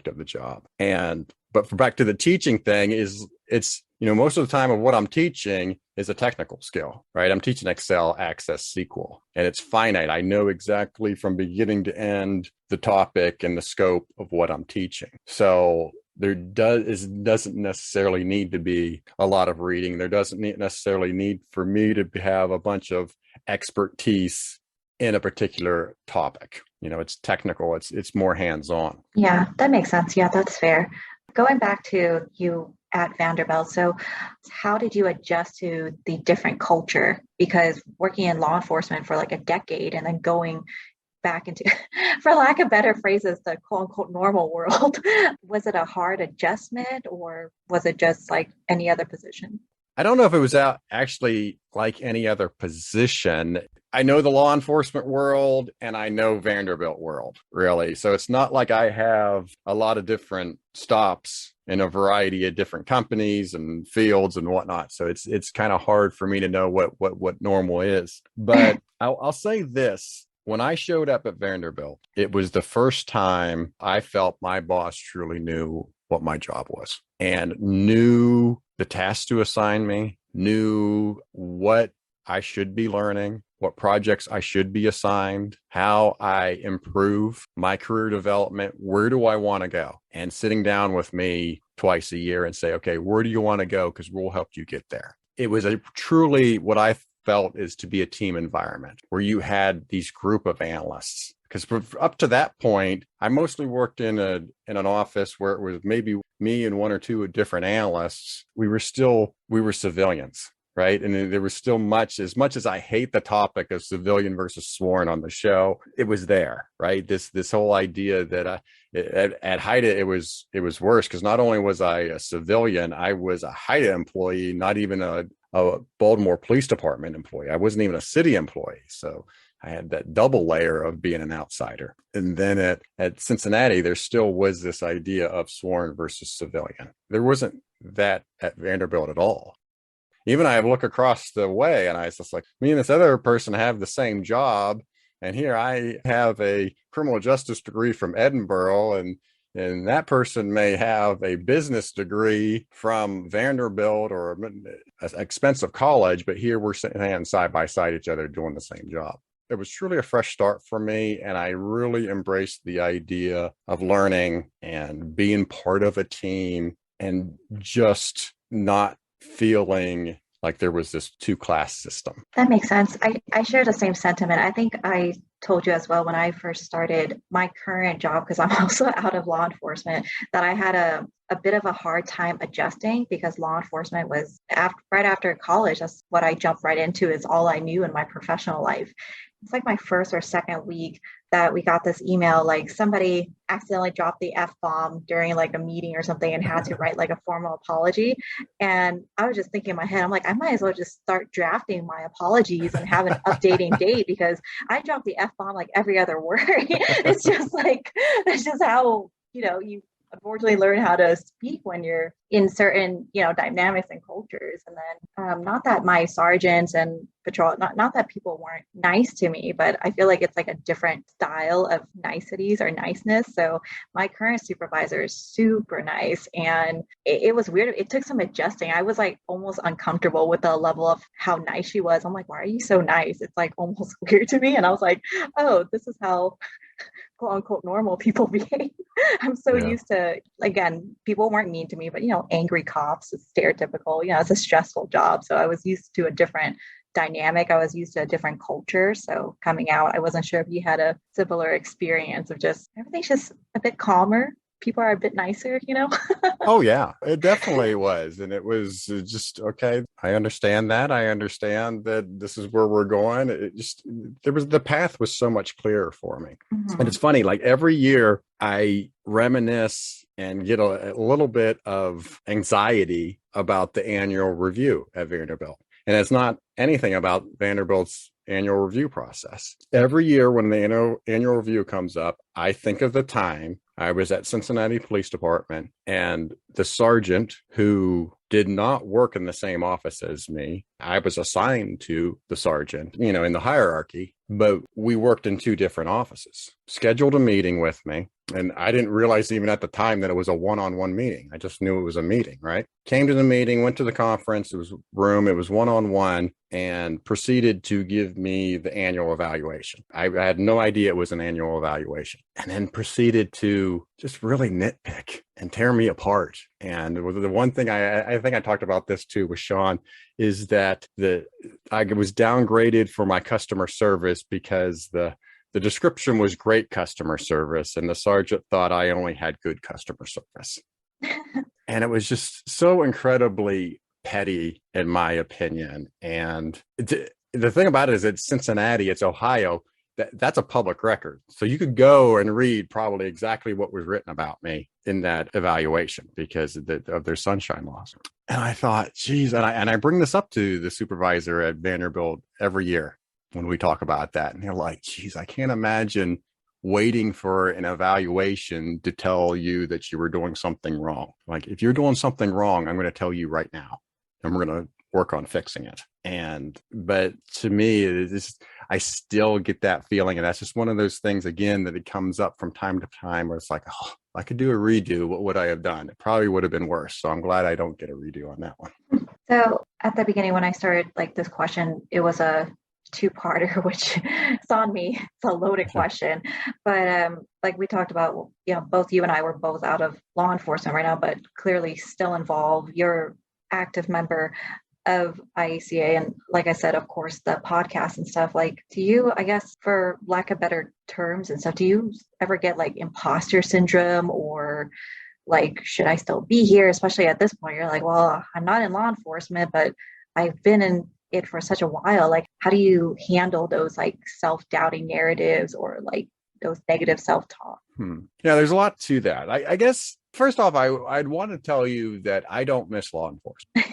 of the job. But back to the teaching thing, it's most of the time of what I'm teaching is a technical skill, right? I'm teaching Excel, Access, SQL, and it's finite. I know exactly from beginning to end the topic and the scope of what I'm teaching. So there doesn't necessarily need to be a lot of reading. There doesn't necessarily need for me to have a bunch of expertise in a particular topic. It's technical. It's more hands-on. Yeah, that makes sense. Yeah, that's fair. Going back to you at Vanderbilt, so how did you adjust to the different culture? Because working in law enforcement for like a decade and then going back into, for lack of better phrases, the quote unquote normal world. Was it a hard adjustment or was it just like any other position? I don't know if it was actually like any other position. I know the law enforcement world and I know Vanderbilt world, really. So it's not like I have a lot of different stops in a variety of different companies and fields and whatnot. So it's kind of hard for me to know what normal is. But I'll say this. When I showed up at Vanderbilt, it was the first time I felt my boss truly knew what my job was and knew the tasks to assign me, knew what I should be learning, what projects I should be assigned, how I improve my career development, where do I want to go? And sitting down with me twice a year and say, okay, where do you want to go? Because we'll help you get there. It was truly what I felt is to be a team environment where you had these group of analysts. Because up to that point, I mostly worked in an office where it was maybe me and one or two different analysts. We were civilians, right? And there was still as much as I hate the topic of civilian versus sworn on the show, it was there, right? This whole idea that at HIDTA, it was worse because not only was I a civilian, I was a HIDTA employee, not even a Baltimore Police Department employee. I wasn't even a city employee. So I had that double layer of being an outsider. And then at Cincinnati, there still was this idea of sworn versus civilian. There wasn't that at Vanderbilt at all. Even I look across the way and I was just like, me and this other person have the same job. And here I have a criminal justice degree from Edinburgh and that person may have a business degree from Vanderbilt or an expensive college, but here we're sitting side by side each other doing the same job. It was truly a fresh start for me, and I really embraced the idea of learning and being part of a team and just not feeling like there was this two-class system. That makes sense. I share the same sentiment. I think I told you as well when I first started my current job, because I'm also out of law enforcement, that I had a bit of a hard time adjusting because law enforcement was right after college. That's what I jumped right into, is all I knew in my professional life. It's like my first or second week that we got this email, like somebody accidentally dropped the F-bomb during like a meeting or something and had to write like a formal apology. And I was just thinking in my head, I'm like, I might as well just start drafting my apologies and have an updating date because I drop the F-bomb like every other word. It's just how, you unfortunately learn how to speak when you're in certain, dynamics and cultures. And then not that my sergeants and patrol, not that people weren't nice to me, but I feel like it's like a different style of niceties or niceness. So my current supervisor is super nice. And it was weird. It took some adjusting. I was like almost uncomfortable with the level of how nice she was. I'm like, why are you so nice? It's like almost weird to me. And I was like, oh, this is how quote unquote normal people behave. I'm so used to, again, people weren't mean to me, but angry cops is stereotypical. It's a stressful job. So I was used to a different dynamic. I was used to a different culture. So coming out, I wasn't sure if you had a similar experience of just everything's just a bit calmer. People are a bit nicer, Oh, yeah, it definitely was. And it was just, okay, I understand that. I understand that this is where we're going. The path was so much clearer for me. Mm-hmm. And it's funny, like every year I reminisce and get a little bit of anxiety about the annual review at Vanderbilt. And it's not anything about Vanderbilt's annual review process. Every year when the annual review comes up, I think of the time I was at Cincinnati Police Department and the sergeant who did not work in the same office as me. I was assigned to the sergeant, in the hierarchy, but we worked in two different offices, scheduled a meeting with me. And I didn't realize even at the time that it was a one-on-one meeting. I just knew it was a meeting, right? Came to the meeting, went to the conference, it was one-on-one, and proceeded to give me the annual evaluation. I had no idea it was an annual evaluation. And then proceeded to just really nitpick and tear me apart. And the one thing I think I talked about this too with Sean is that I was downgraded for my customer service because the description was great customer service, and the sergeant thought I only had good customer service. And it was just so incredibly petty, in my opinion. And the thing about it is it's Cincinnati, it's Ohio. that's a public record. So you could go and read probably exactly what was written about me in that evaluation because of their sunshine laws. And I thought, geez, and I bring this up to the supervisor at Vanderbilt every year when we talk about that. And they're like, geez, I can't imagine waiting for an evaluation to tell you that you were doing something wrong. Like, if you're doing something wrong, I'm going to tell you right now, and we're going to work on fixing it. But to me, I still get that feeling. And that's just one of those things, again, that it comes up from time to time where it's like, oh, if I could do a redo, what would I have done? It probably would have been worse. So I'm glad I don't get a redo on that one. So at the beginning, when I started like this question, it was a two-parter, which is on me. It's a loaded question. But like we talked about, both you and I were both out of law enforcement right now, but clearly still involved. You're active member of IACA. And like I said, of course, the podcast and stuff. Like, do you, I guess, for lack of better terms and stuff, do you ever get like imposter syndrome or like, should I still be here? Especially at this point, you're like, well, I'm not in law enforcement, but I've been in it for such a while. Like, how do you handle those like self-doubting narratives or like those negative self-talk? Yeah, there's a lot to that. I guess, first off, I'd want to tell you that I don't miss law enforcement.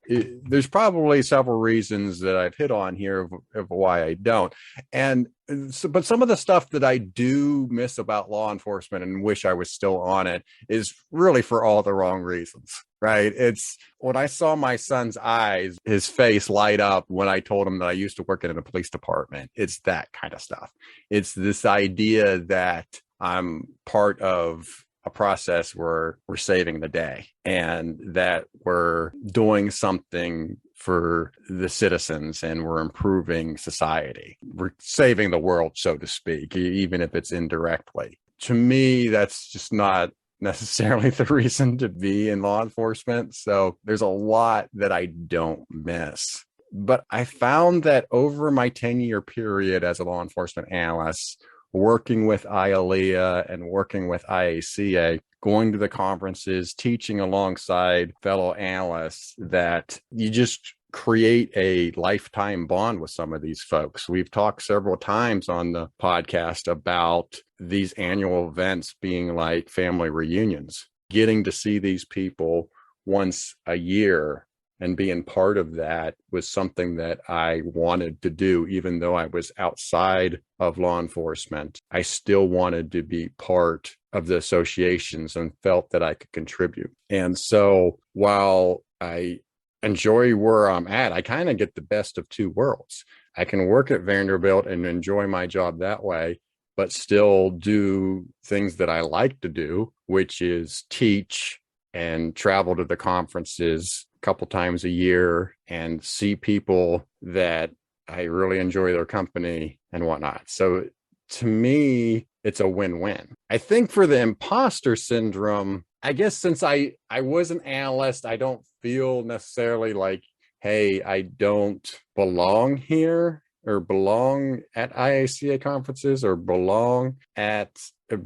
There's probably several reasons that I've hit on here of why I don't. But some of the stuff that I do miss about law enforcement and wish I was still on it is really for all the wrong reasons, right? It's when I saw my son's eyes, his face light up when I told him that I used to work in a police department. It's that kind of stuff. It's this idea that I'm part of a process where we're saving the day and that we're doing something for the citizens and we're improving society. We're saving the world, so to speak, even if it's indirectly. To me, that's just not necessarily the reason to be in law enforcement. So there's a lot that I don't miss. But I found that over my 10-year period as a law enforcement analyst, working with IALEA and working with IACA, going to the conferences, teaching alongside fellow analysts, that you just create a lifetime bond with some of these folks. We've talked several times on the podcast about these annual events being like family reunions, getting to see these people once a year. And being part of that was something that I wanted to do, even though I was outside of law enforcement. I still wanted to be part of the associations and felt that I could contribute. And so while I enjoy where I'm at, I kind of get the best of two worlds. I can work at Vanderbilt and enjoy my job that way, but still do things that I like to do, which is teach and travel to the conferences couple times a year and see people that I really enjoy their company and whatnot. So to me, it's a win-win. I think for the imposter syndrome, I guess since I was an analyst, I don't feel necessarily like, hey, I don't belong here or belong at IACA conferences or belong at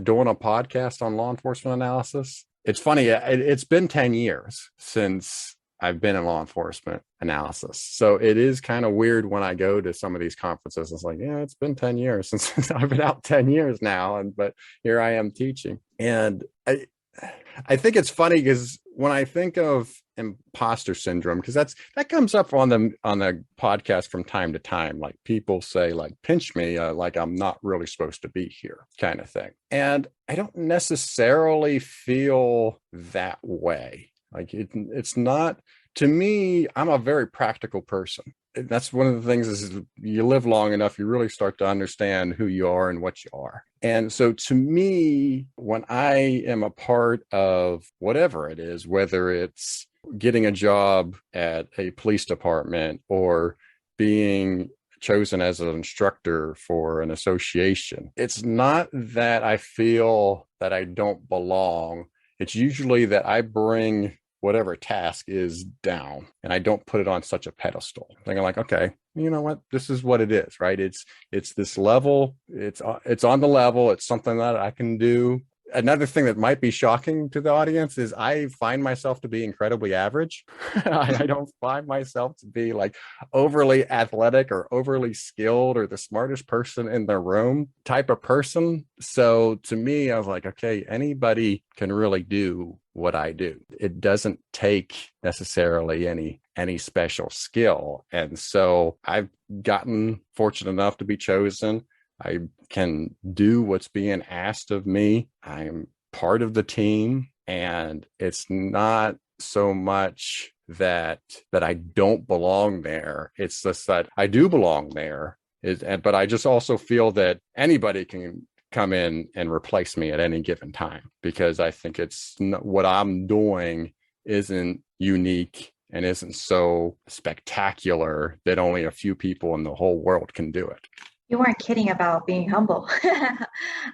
doing a podcast on law enforcement analysis. It's funny, it's been 10 years since I've been in law enforcement analysis. So it is kind of weird when I go to some of these conferences. It's like, yeah, it's been 10 years since I've been out 10 years now. But here I am teaching. And I think it's funny because when I think of imposter syndrome, because that comes up on the podcast from time to time, like people say, like, pinch me, like I'm not really supposed to be here, kind of thing. And I don't necessarily feel that way. Like it's not, to me, I'm a very practical person. That's one of the things is you live long enough, you really start to understand who you are and what you are. And so to me, when I am a part of whatever it is, whether it's getting a job at a police department or being chosen as an instructor for an association, it's not that I feel that I don't belong. It's usually that I bring whatever task is down and I don't put it on such a pedestal. Thinking like, okay, you know what, this is what it is, right? It's this level, it's on the level, it's something that I can do. another thing that might be shocking to the audience is I find myself to be incredibly average. I don't find myself to be like overly athletic or overly skilled or the smartest person in the room type of person. So to me, I was like, okay, anybody can really do what I do. It doesn't take necessarily any special skill. And so I've gotten fortunate enough to be chosen. I can do what's being asked of me. I'm part of the team, and it's not so much that I don't belong there. It's just that I do belong there. But I just also feel that anybody can come in and replace me at any given time, because I think it's what I'm doing isn't unique and isn't so spectacular that only a few people in the whole world can do it. You weren't kidding about being humble.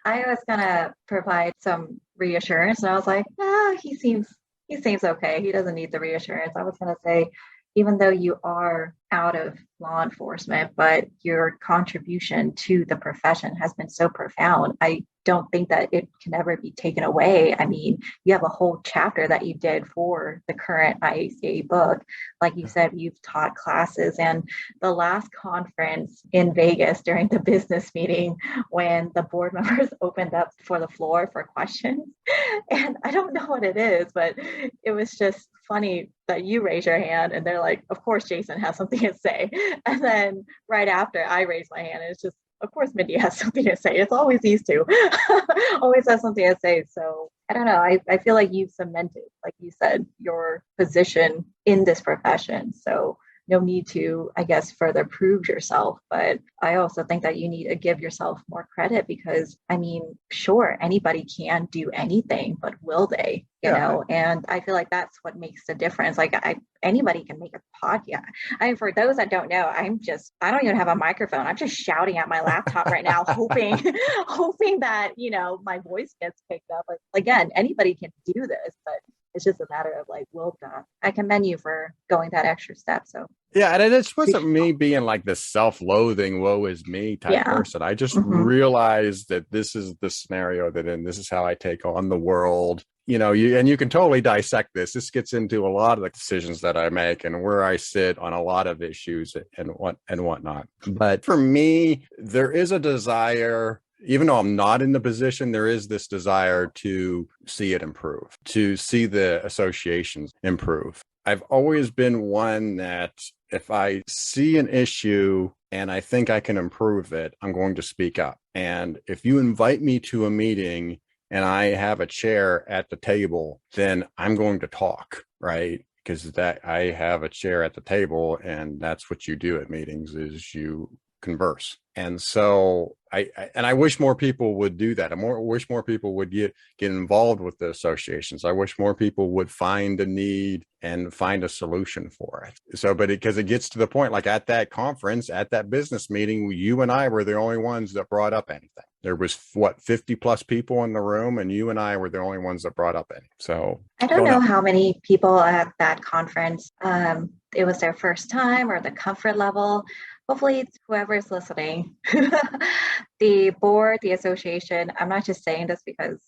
I was gonna provide some reassurance, and I was like, he seems okay. He doesn't need the reassurance. I was gonna say, even though you are out of law enforcement, but your contribution to the profession has been so profound, I don't think that it can ever be taken away. I mean, you have a whole chapter that you did for the current IACA book. Like you said, you've taught classes, and the last conference in Vegas during the business meeting when the board members opened up for the floor for questions. And I don't know what it is, but it was just funny that you raise your hand and they're like, of course, Jason has something to say. And then right after I raise my hand, it's just, of course, Mindy has something to say. It's always these two, always has something to say. So I don't know. I feel like you've cemented, like you said, your position in this profession. So no need to, I guess, further prove yourself. But I also think that you need to give yourself more credit because, I mean, sure, anybody can do anything, but will they? You know, and I feel like that's what makes the difference. Like anybody can make a podcast. I mean, for those that don't know, I don't even have a microphone. I'm just shouting at my laptop right now, hoping that, you know, my voice gets picked up. Like, again, anybody can do this, but it's just a matter of like, will not. I commend you for going that extra step. So yeah, and it wasn't me being like this self-loathing, woe is me type person. I just realized that this is the scenario this is how I take on the world. You know, you can totally dissect this. This gets into a lot of the decisions that I make and where I sit on a lot of issues and whatnot. But for me, there is a desire, even though I'm not in the position, there is this desire to see it improve, to see the associations improve. I've always been one that if I see an issue and I think I can improve it, I'm going to speak up. And if you invite me to a meeting and I have a chair at the table, then I'm going to talk, right? Because that I have a chair at the table, and that's what you do at meetings is you converse. And so I wish more people would do that. I wish more people would get involved with the associations. I wish more people would find a need and find a solution for it. So, because it gets to the point, like at that conference, at that business meeting, you and I were the only ones that brought up anything. There was 50 plus people in the room, and you and I were the only ones that brought up any. So I don't know how many people at that conference, it was their first time or the comfort level. Hopefully it's whoever's listening, the board, the association, I'm not just saying this because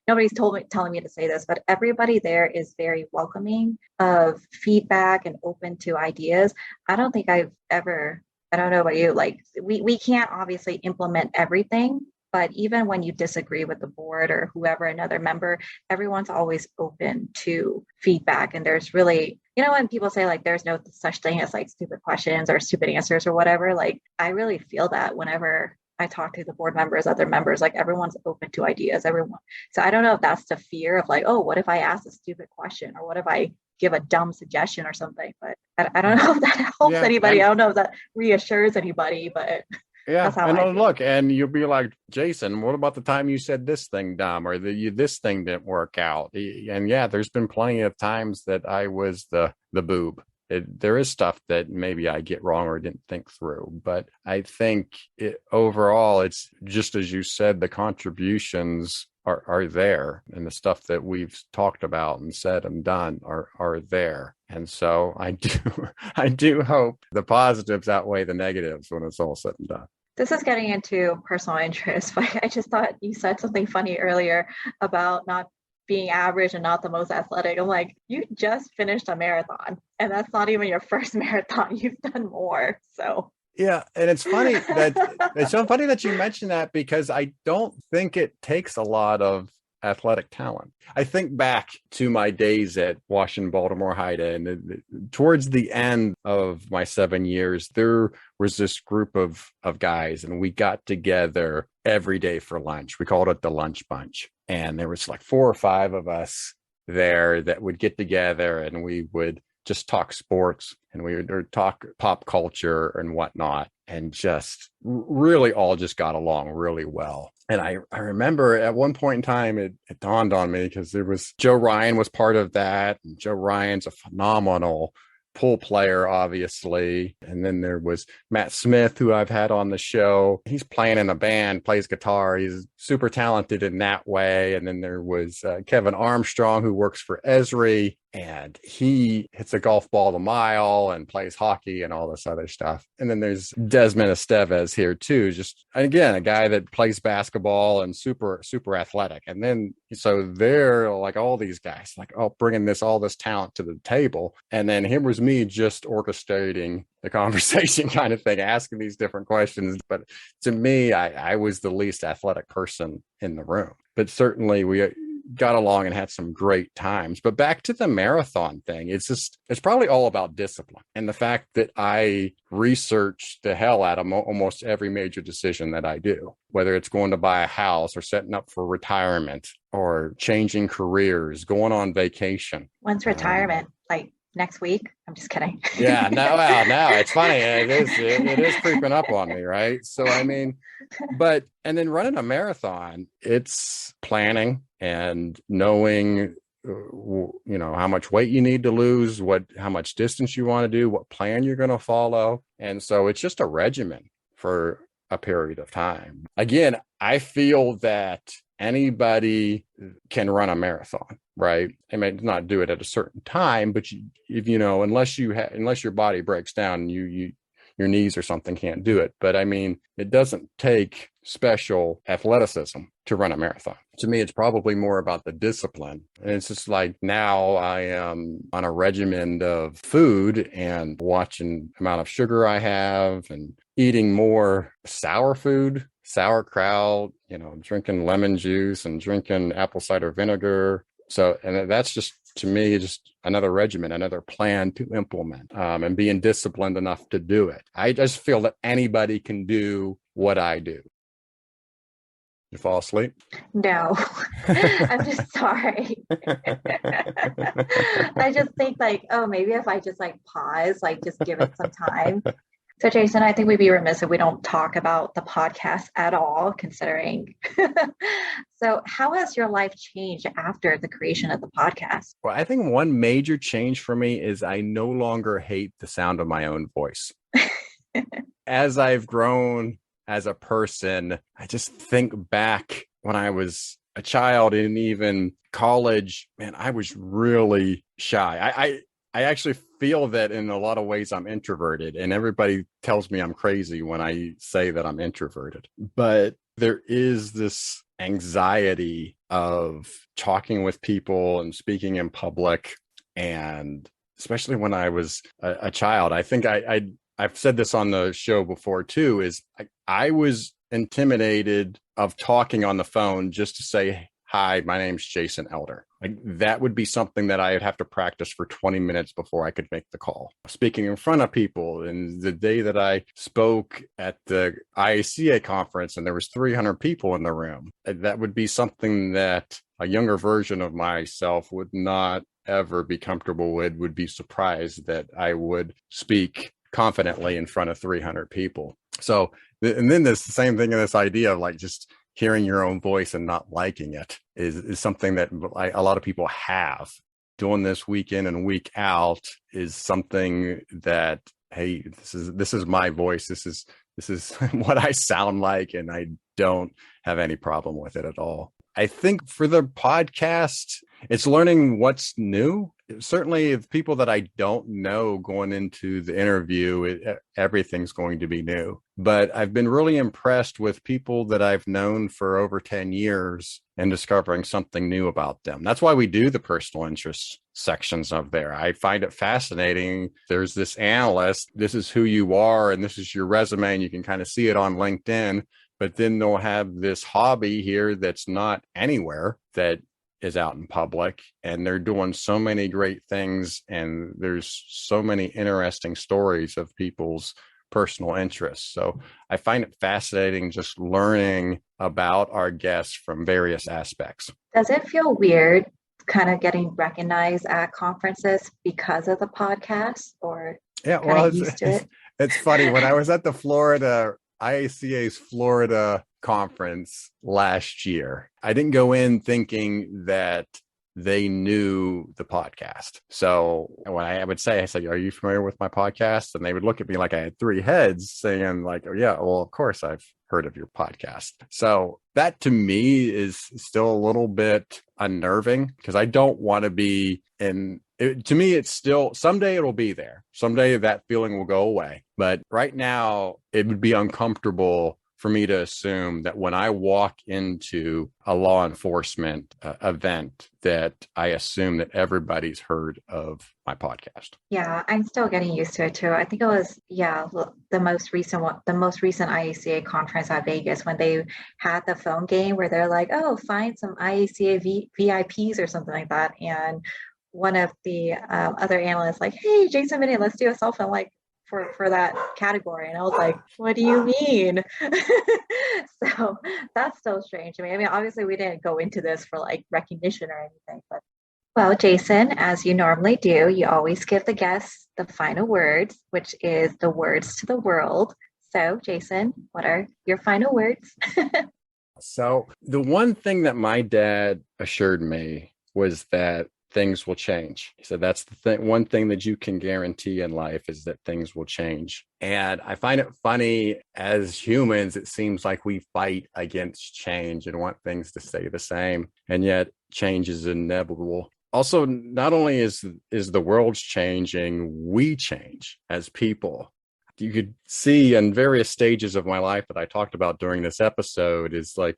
nobody's telling me to say this, but everybody there is very welcoming of feedback and open to ideas. I don't think I've ever, I don't know about you, like we can't obviously implement everything, but even when you disagree with the board or whoever, another member, everyone's always open to feedback. And there's really, you know, when people say like, there's no such thing as like stupid questions or stupid answers or whatever, like I really feel that whenever I talk to the board members, other members, like everyone's open to ideas, everyone. So I don't know if that's the fear of like, oh, what if I ask a stupid question or what if I give a dumb suggestion or something, but I don't know if that helps anybody. I don't know if that reassures anybody, but yeah. And look, and you'll be like, Jason, what about the time you said this thing dumb or this thing didn't work out? And yeah, there's been plenty of times that I was the boob. There is stuff that maybe I get wrong or didn't think through, but I think overall, it's just as you said, the contributions are there, and the stuff that we've talked about and said and done are there. And so I do hope the positives outweigh the negatives when it's all said and done. This is getting into personal interest, but I just thought you said something funny earlier about not being average and not the most athletic. I'm like, you just finished a marathon, and that's not even your first marathon. You've done more. So Yeah, and it's so funny that you mentioned that, because I don't think it takes a lot of athletic talent. I think back to my days at Washington Baltimore HIDTA, and towards the end of my 7 years, there was this group of guys, and we got together every day for lunch. We called it the lunch bunch, and there was like 4 or 5 of us there that would get together, and we would just talk sports, and we would talk pop culture and whatnot, and just really all just got along really well. And I remember at one point in time, it dawned on me, because there was Joe Ryan was part of that. And Joe Ryan's a phenomenal pool player, obviously. And then there was Matt Smith, who I've had on the show. He's playing in a band, plays guitar. He's super talented in that way. And then there was Kevin Armstrong, who works for Esri, and he hits a golf ball a mile and plays hockey and all this other stuff. And then there's Desmond Estevez here too, just again a guy that plays basketball and super athletic. And then so they're like all these guys like, oh, bringing all this talent to the table. And then here was me just orchestrating the conversation kind of thing, asking these different questions. But to me, I was the least athletic person in the room, but certainly we got along and had some great times. But back to the marathon thing, it's probably all about discipline, and the fact that I research the hell out of almost every major decision that I do, whether it's going to buy a house or setting up for retirement or changing careers, going on vacation. When's retirement? Like next week? I'm just kidding. Yeah, no, it's funny. It is creeping up on me, right? So I mean, and then running a marathon, it's planning and knowing how much weight you need to lose, how much distance you want to do, what plan you're going to follow. And so it's just a regimen for a period of time. Again, I feel that anybody can run a marathon, right? I may not do it at a certain time, but unless your body breaks down, your knees or something can't do it. But I mean, it doesn't take special athleticism to run a marathon. To me, it's probably more about the discipline. And it's just like now I am on a regimen of food and watching the amount of sugar I have and eating more sour food, sauerkraut, drinking lemon juice and drinking apple cider vinegar. So, and that's just, to me, just another regimen, another plan to implement, and being disciplined enough to do it. I just feel that anybody can do what I do. You fall asleep? No, I'm just sorry. I just think maybe if I just pause, just give it some time. So Jason, I think we'd be remiss if we don't talk about the podcast at all, considering. So how has your life changed after the creation of the podcast? Well, I think one major change for me is I no longer hate the sound of my own voice. As I've grown as a person, I just think back when I was a child and even college, man, I was really shy. I actually feel that in a lot of ways I'm introverted, and everybody tells me I'm crazy when I say that I'm introverted. But there is this anxiety of talking with people and speaking in public. And especially when I was a child, I think I've said this on the show before too, is I was intimidated of talking on the phone just to say, hi, my name's Jason Elder. That would be something that I would have to practice for 20 minutes before I could make the call. Speaking in front of people, and the day that I spoke at the IACA conference and there was 300 people in the room, that would be something that a younger version of myself would not ever be comfortable with, would be surprised that I would speak confidently in front of 300 people. So, and then there's the same thing in this idea of just hearing your own voice and not liking it is something that a lot of people have. Doing this week in and week out is something that, hey, this is my voice. This is what I sound like, and I don't have any problem with it at all. I think for the podcast, it's learning what's new certainly the people that I don't know going into the interview, everything's going to be new. But I've been really impressed with people that I've known for over 10 years and discovering something new about them. That's why we do the personal interest sections of there. I find it fascinating. There's this analyst, this is who you are, and this is your resume, and you can kind of see it on LinkedIn. But then they'll have this hobby here that's not anywhere, that is out in public, and they're doing so many great things, and there's so many interesting stories of people's personal interests. So I find it fascinating just learning about our guests from various aspects. Does it feel weird kind of getting recognized at conferences because of the podcast, or used to it? It's funny. When I was at the IACA's Florida conference last year, I didn't go in thinking that they knew the podcast. So when I would say, I said, "Are you familiar with my podcast?" And they would look at me like I had three heads, saying like, "Oh yeah, well, of course I've heard of your podcast." So that to me is still a little bit unnerving, because I don't want to be in it. To me, it's still, someday it'll be there. Someday that feeling will go away. But right now it would be uncomfortable for me to assume that when I walk into a law enforcement event, that I assume that everybody's heard of my podcast. Yeah, I'm still getting used to it too. I think it was, the most recent one, the most recent IACA conference at Vegas, when they had the phone game where they're like, "Oh, find some IACA VIPs or something like that." And one of the other analysts like, "Hey, Jason Minnie, let's do a selfie." I'm like, for that category. And I was like, "What do you mean?" So that's still strange to me. I mean, obviously we didn't go into this for like recognition or anything, but well, Jason, as you normally do, you always give the guests the final words, which is the words to the world. So Jason, what are your final words? So the one thing that my dad assured me was that things will change. He said, that's the one thing that you can guarantee in life, is that things will change. And I find it funny, as humans, it seems like we fight against change and want things to stay the same. And yet change is inevitable. Also, not only is the world changing, we change as people. You could see in various stages of my life that I talked about during this episode, is like,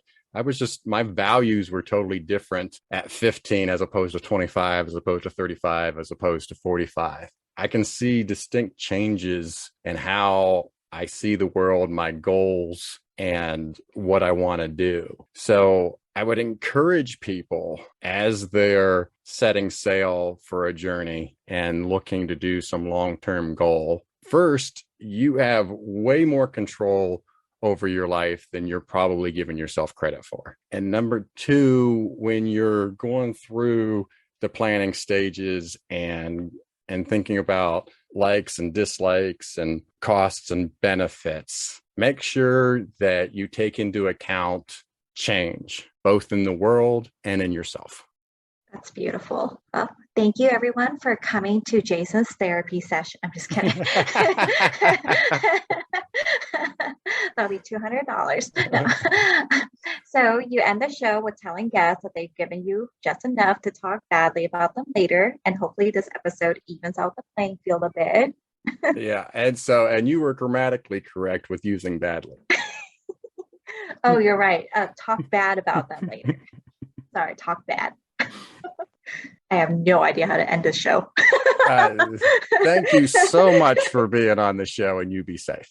my values were totally different at 15 as opposed to 25, as opposed to 35, as opposed to 45. I can see distinct changes in how I see the world, my goals, and what I want to do. So I would encourage people, as they're setting sail for a journey and looking to do some long-term goal, first, you have way more control over your life than you're probably giving yourself credit for. And number two, when you're going through the planning stages and thinking about likes and dislikes and costs and benefits, make sure that you take into account change, both in the world and in yourself. That's beautiful. Well, thank you everyone for coming to Jason's therapy session. I'm just kidding. That'll be $200. No. So you end the show with telling guests that they've given you just enough to talk badly about them later. And hopefully this episode evens out the playing field a bit. Yeah. And you were grammatically correct with using badly. Oh, you're right. Talk bad about them later. Sorry, talk bad. I have no idea how to end this show. Thank you so much for being on the show, and you be safe.